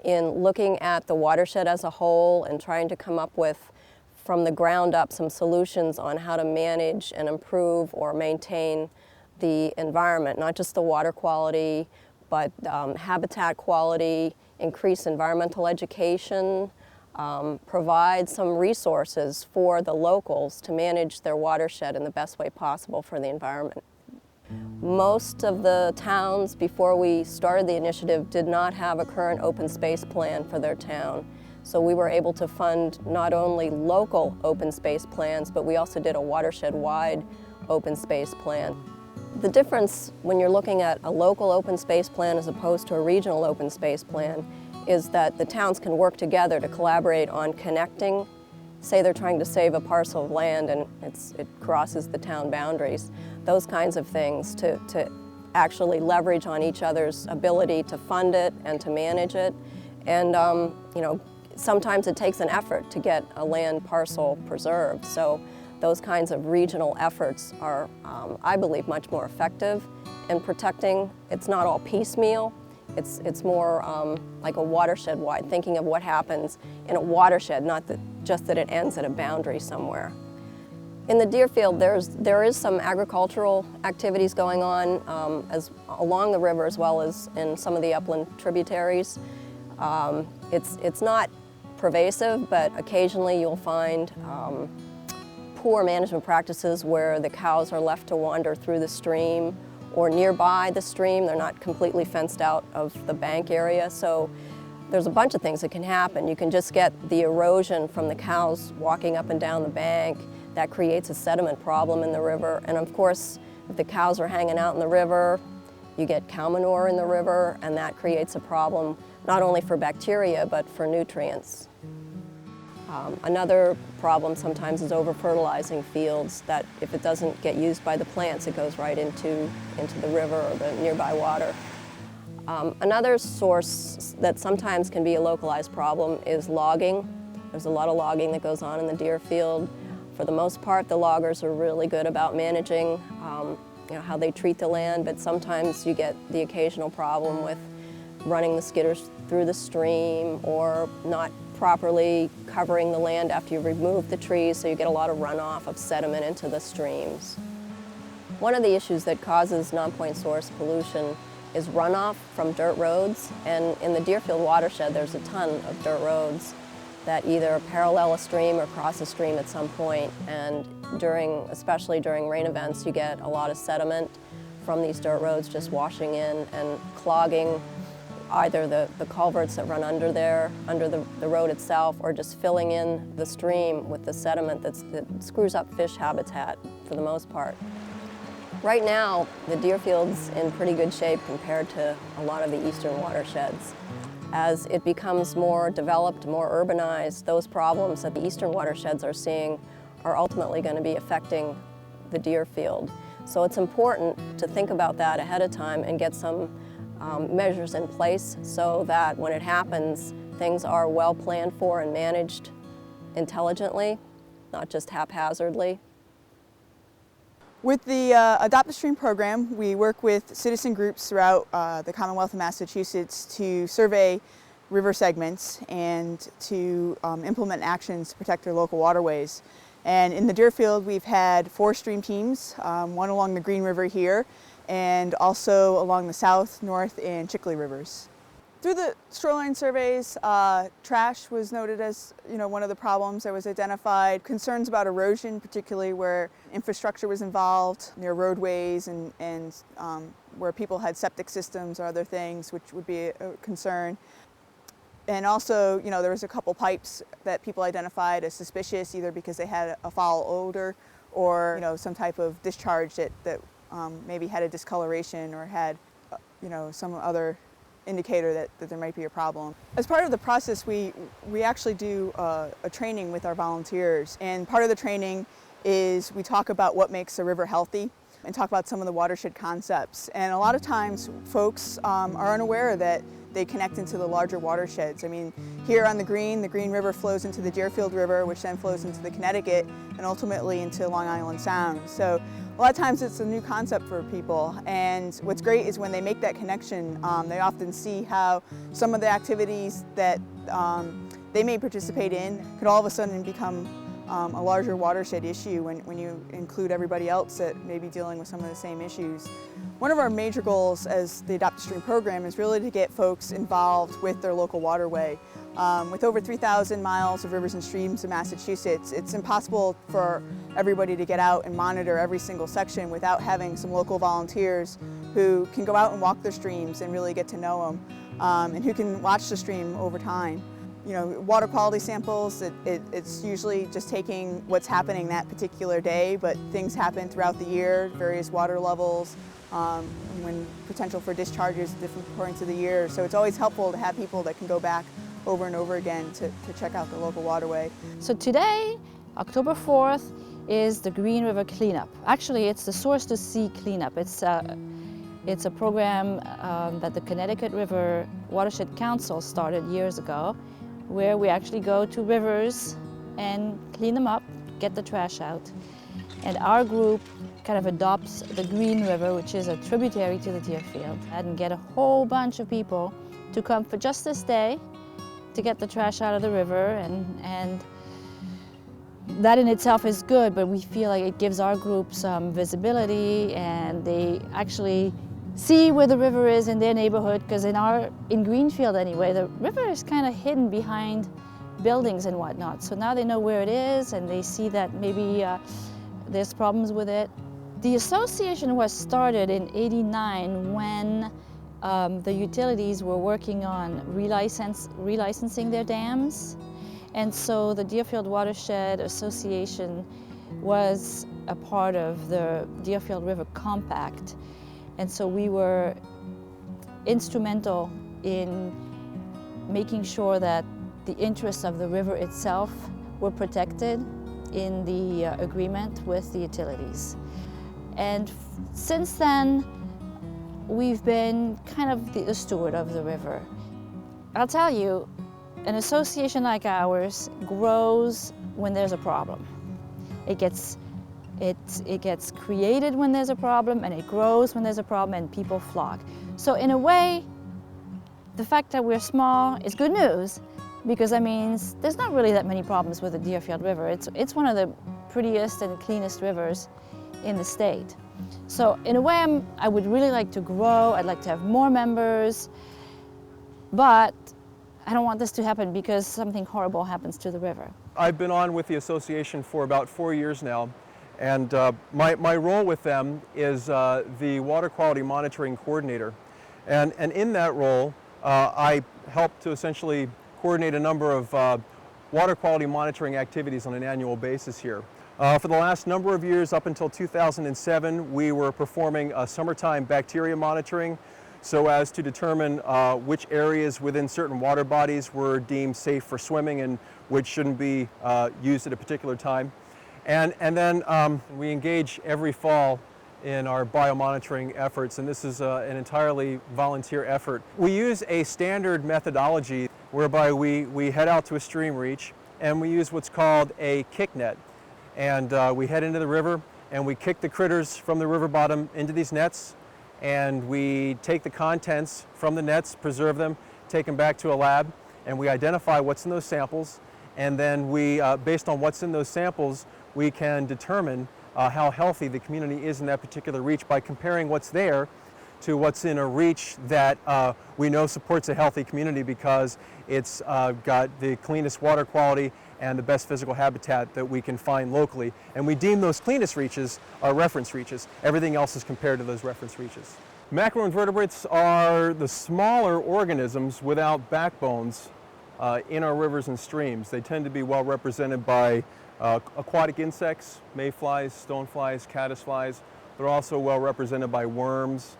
in looking at the watershed as a whole and trying to come up with, from the ground up, some solutions on how to manage and improve or maintain the environment, not just the water quality, but habitat quality, increase environmental education, provide some resources for the locals to manage their watershed in the best way possible for the environment. Most of the towns, before we started the initiative, did not have a current open space plan for their town. So we were able to fund not only local open space plans, but we also did a watershed-wide open space plan. The difference when you're looking at a local open space plan as opposed to a regional open space plan is that the towns can work together to collaborate on connecting. Say they're trying to save a parcel of land and it crosses the town boundaries. Those kinds of things to actually leverage on each other's ability to fund it and to manage it. And sometimes it takes an effort to get a land parcel preserved. So those kinds of regional efforts are, I believe, much more effective in protecting. It's not all piecemeal. It's more like a watershed-wide, thinking of what happens in a watershed, not just that it ends at a boundary somewhere. In the Deerfield, there is some agricultural activities going on along the river as well as in some of the upland tributaries. It's not pervasive, but occasionally you'll find poor management practices where the cows are left to wander through the stream or nearby the stream. They're not completely fenced out of the bank area. So there's a bunch of things that can happen. You can just get the erosion from the cows walking up and down the bank. That creates a sediment problem in the river. And of course, if the cows are hanging out in the river, you get cow manure in the river, and that creates a problem not only for bacteria, but for nutrients. Another problem sometimes is over-fertilizing fields, that if it doesn't get used by the plants, it goes right into the river or the nearby water. Another source that sometimes can be a localized problem is logging. There's a lot of logging that goes on in the Deerfield. For the most part, the loggers are really good about managing how they treat the land, but sometimes you get the occasional problem with running the skidders through the stream or not properly covering the land after you remove the trees, so you get a lot of runoff of sediment into the streams. One of the issues that causes non-point source pollution is runoff from dirt roads, and in the Deerfield watershed there's a ton of dirt roads that either parallel a stream or cross a stream at some point, and especially during rain events, you get a lot of sediment from these dirt roads just washing in and clogging either the culverts that run under the road itself, or just filling in the stream with the sediment that screws up fish habitat for the most part. Right now, the Deerfield's in pretty good shape compared to a lot of the eastern watersheds. As it becomes more developed, more urbanized, those problems that the eastern watersheds are seeing are ultimately going to be affecting the Deerfield. So it's important to think about that ahead of time and get some measures in place so that when it happens, things are well planned for and managed intelligently, not just haphazardly. With the Adopt a Stream program, we work with citizen groups throughout the Commonwealth of Massachusetts to survey river segments and to implement actions to protect their local waterways. And in the Deerfield, we've had 4 stream teams, one along the Green River here, and also along the South, North, and Chickley rivers. Through the shoreline surveys, trash was noted as one of the problems that was identified. Concerns about erosion, particularly where infrastructure was involved, near roadways and where people had septic systems or other things, which would be a concern. And also, there was a couple pipes that people identified as suspicious, either because they had a foul odor or some type of discharge that maybe had a discoloration or had some other indicator that there might be a problem. As part of the process, we actually do a training with our volunteers, and part of the training is we talk about what makes a river healthy and talk about some of the watershed concepts. And a lot of times folks are unaware that they connect into the larger watersheds. I mean, here on the Green River flows into the Deerfield River, which then flows into the Connecticut and ultimately into Long Island Sound. So a lot of times it's a new concept for people, and what's great is when they make that connection, they often see how some of the activities that they may participate in could all of a sudden become a larger watershed issue when you include everybody else that may be dealing with some of the same issues. One of our major goals as the Adopt a Stream program is really to get folks involved with their local waterway. With over 3,000 miles of rivers and streams in Massachusetts, it's impossible for everybody to get out and monitor every single section without having some local volunteers who can go out and walk the streams and really get to know them, and who can watch the stream over time. Water quality samples, it's usually just taking what's happening that particular day, but things happen throughout the year, various water levels, when potential for discharges at different points of the year. So it's always helpful to have people that can go back over and over again to check out the local waterway. So today, October 4th, is the Green River Cleanup. Actually, it's the Source to Sea Cleanup. It's a program that the Connecticut River Watershed Council started years ago, where we actually go to rivers and clean them up, get the trash out. And our group kind of adopts the Green River, which is a tributary to the Deerfield, and get a whole bunch of people to come for just this day to get the trash out of the river, and that in itself is good, but we feel like it gives our group some visibility, and they actually see where the river is in their neighborhood, because in Greenfield anyway, the river is kind of hidden behind buildings and whatnot. So now they know where it is, and they see that maybe there's problems with it. The association was started in '89 when the utilities were working on relicensing their dams. And so the Deerfield Watershed Association was a part of the Deerfield River Compact. And so we were instrumental in making sure that the interests of the river itself were protected in the agreement with the utilities. And since then, we've been kind of the steward of the river. I'll tell you, an association like ours grows when there's a problem. It gets created when there's a problem, and it grows when there's a problem, and people flock. So in a way, the fact that we're small is good news, because that means there's not really that many problems with the Deerfield River. It's one of the prettiest and cleanest rivers in the state. So in a way, I would really like to grow. I'd like to have more members, but I don't want this to happen because something horrible happens to the river. I've been on with the association for about 4 years now, and my role with them is the water quality monitoring coordinator. And in that role, I help to essentially coordinate a number of water quality monitoring activities on an annual basis here. For the last number of years, up until 2007, we were performing summertime bacteria monitoring so as to determine which areas within certain water bodies were deemed safe for swimming and which shouldn't be used at a particular time. And then we engage every fall in our biomonitoring efforts, and this is an entirely volunteer effort. We use a standard methodology whereby we head out to a stream reach and we use what's called a kick net. And we head into the river and we kick the critters from the river bottom into these nets, and we take the contents from the nets, preserve them, take them back to a lab, and we identify what's in those samples, and then we, based on what's in those samples, we can determine how healthy the community is in that particular reach by comparing what's there to what's in a reach that we know supports a healthy community because it's got the cleanest water quality and the best physical habitat that we can find locally. And we deem those cleanest reaches our reference reaches. Everything else is compared to those reference reaches. Macroinvertebrates are the smaller organisms without backbones in our rivers and streams. They tend to be well represented by aquatic insects, mayflies, stoneflies, caddisflies. They're also well represented by worms,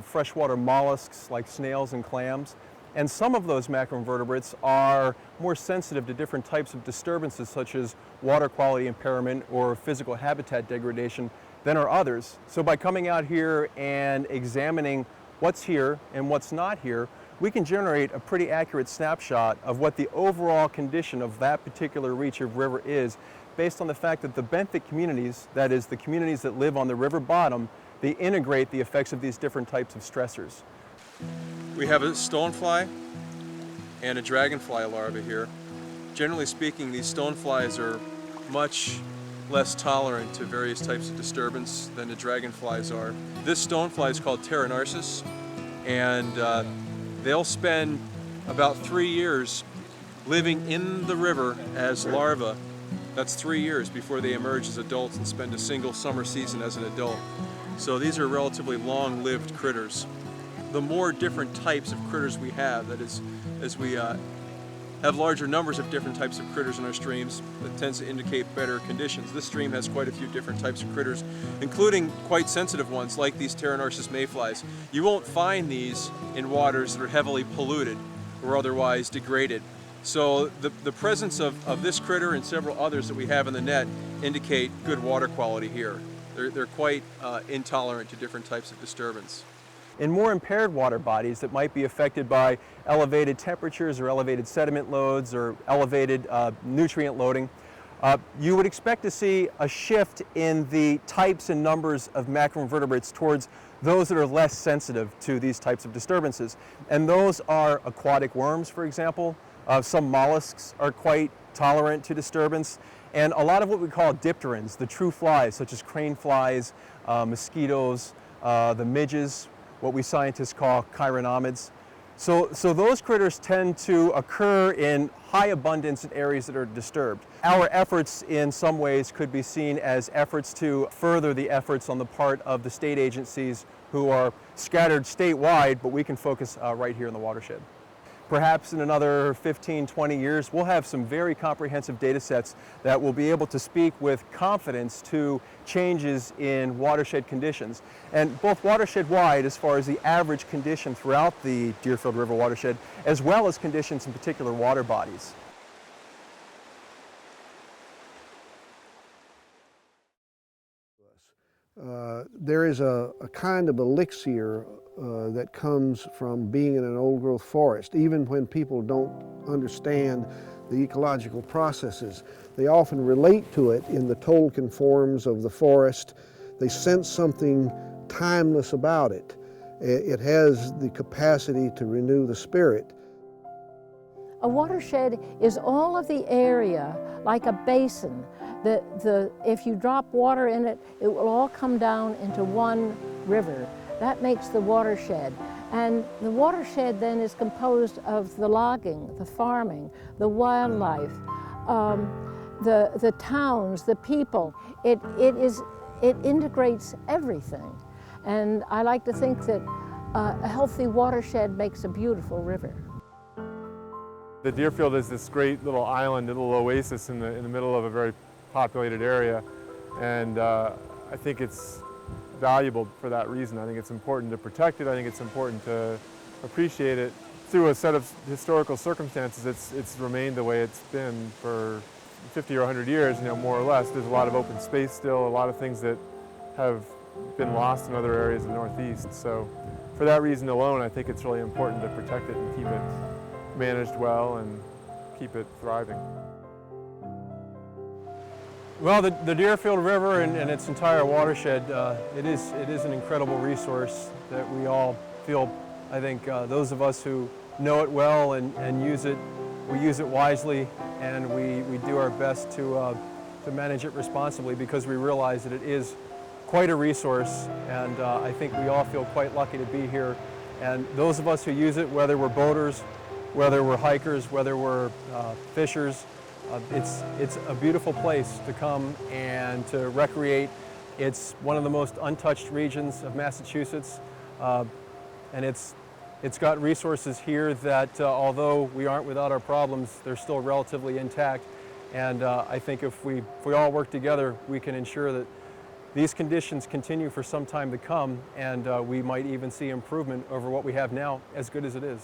freshwater mollusks like snails and clams. And some of those macroinvertebrates are more sensitive to different types of disturbances such as water quality impairment or physical habitat degradation than are others. So by coming out here and examining what's here and what's not here, we can generate a pretty accurate snapshot of what the overall condition of that particular reach of river is based on the fact that the benthic communities, that is the communities that live on the river bottom, they integrate the effects of these different types of stressors. We have a stonefly and a dragonfly larva here. Generally speaking, these stoneflies are much less tolerant to various types of disturbance than the dragonflies are. This stonefly is called Pteronarcis, and they'll spend about 3 years living in the river as larvae. That's 3 years before they emerge as adults and spend a single summer season as an adult. So these are relatively long-lived critters. The more different types of critters we have, that is, as we have larger numbers of different types of critters in our streams, that tends to indicate better conditions. This stream has quite a few different types of critters, including quite sensitive ones like these Pteronarcis mayflies. You won't find these in waters that are heavily polluted or otherwise degraded. So the presence of this critter and several others that we have in the net indicate good water quality here. They're quite intolerant to different types of disturbance. In more impaired water bodies that might be affected by elevated temperatures or elevated sediment loads or elevated nutrient loading, you would expect to see a shift in the types and numbers of macroinvertebrates towards those that are less sensitive to these types of disturbances. And those are aquatic worms, for example. Some mollusks are quite tolerant to disturbance. And a lot of what we call dipterans, the true flies, such as crane flies, mosquitoes, the midges, what we scientists call chironomids. So those critters tend to occur in high abundance in areas that are disturbed. Our efforts in some ways could be seen as efforts to further the efforts on the part of the state agencies who are scattered statewide, but we can focus right here in the watershed. Perhaps in another 15, 20 years, we'll have some very comprehensive data sets that will be able to speak with confidence to changes in watershed conditions. And both watershed-wide, as far as the average condition throughout the Deerfield River watershed, as well as conditions in particular water bodies. There is a kind of elixir that comes from being in an old-growth forest. Even when people don't understand the ecological processes, they often relate to it in the Tolkien forms of the forest. They sense something timeless about it. It has the capacity to renew the spirit. A watershed is all of the area, like a basin. If you drop water in it, it will all come down into one river. That makes the watershed. And the watershed then is composed of the logging, the farming, the wildlife, the towns, the people. It integrates everything. And I like to think that a healthy watershed makes a beautiful river. The Deerfield is this great little island, little oasis in the middle of a very populated area, and I think it's valuable for that reason. I think it's important to protect it. I think it's important to appreciate it. Through a set of historical circumstances, it's remained the way it's been for 50 or 100 years, more or less. There's a lot of open space still, a lot of things that have been lost in other areas of the Northeast. So for that reason alone, I think it's really important to protect it and keep it managed well and keep it thriving. Well, the Deerfield River and its entire watershed, it is an incredible resource that we all feel, I think, those of us who know it well and use it, we use it wisely, and we do our best to manage it responsibly, because we realize that it is quite a resource, and I think we all feel quite lucky to be here. And those of us who use it, whether we're boaters, whether we're hikers, whether we're fishers, it's a beautiful place to come and to recreate. It's one of the most untouched regions of Massachusetts, and it's got resources here that although we aren't without our problems, they're still relatively intact. And I think if we all work together, we can ensure that these conditions continue for some time to come, and we might even see improvement over what we have now, as good as it is.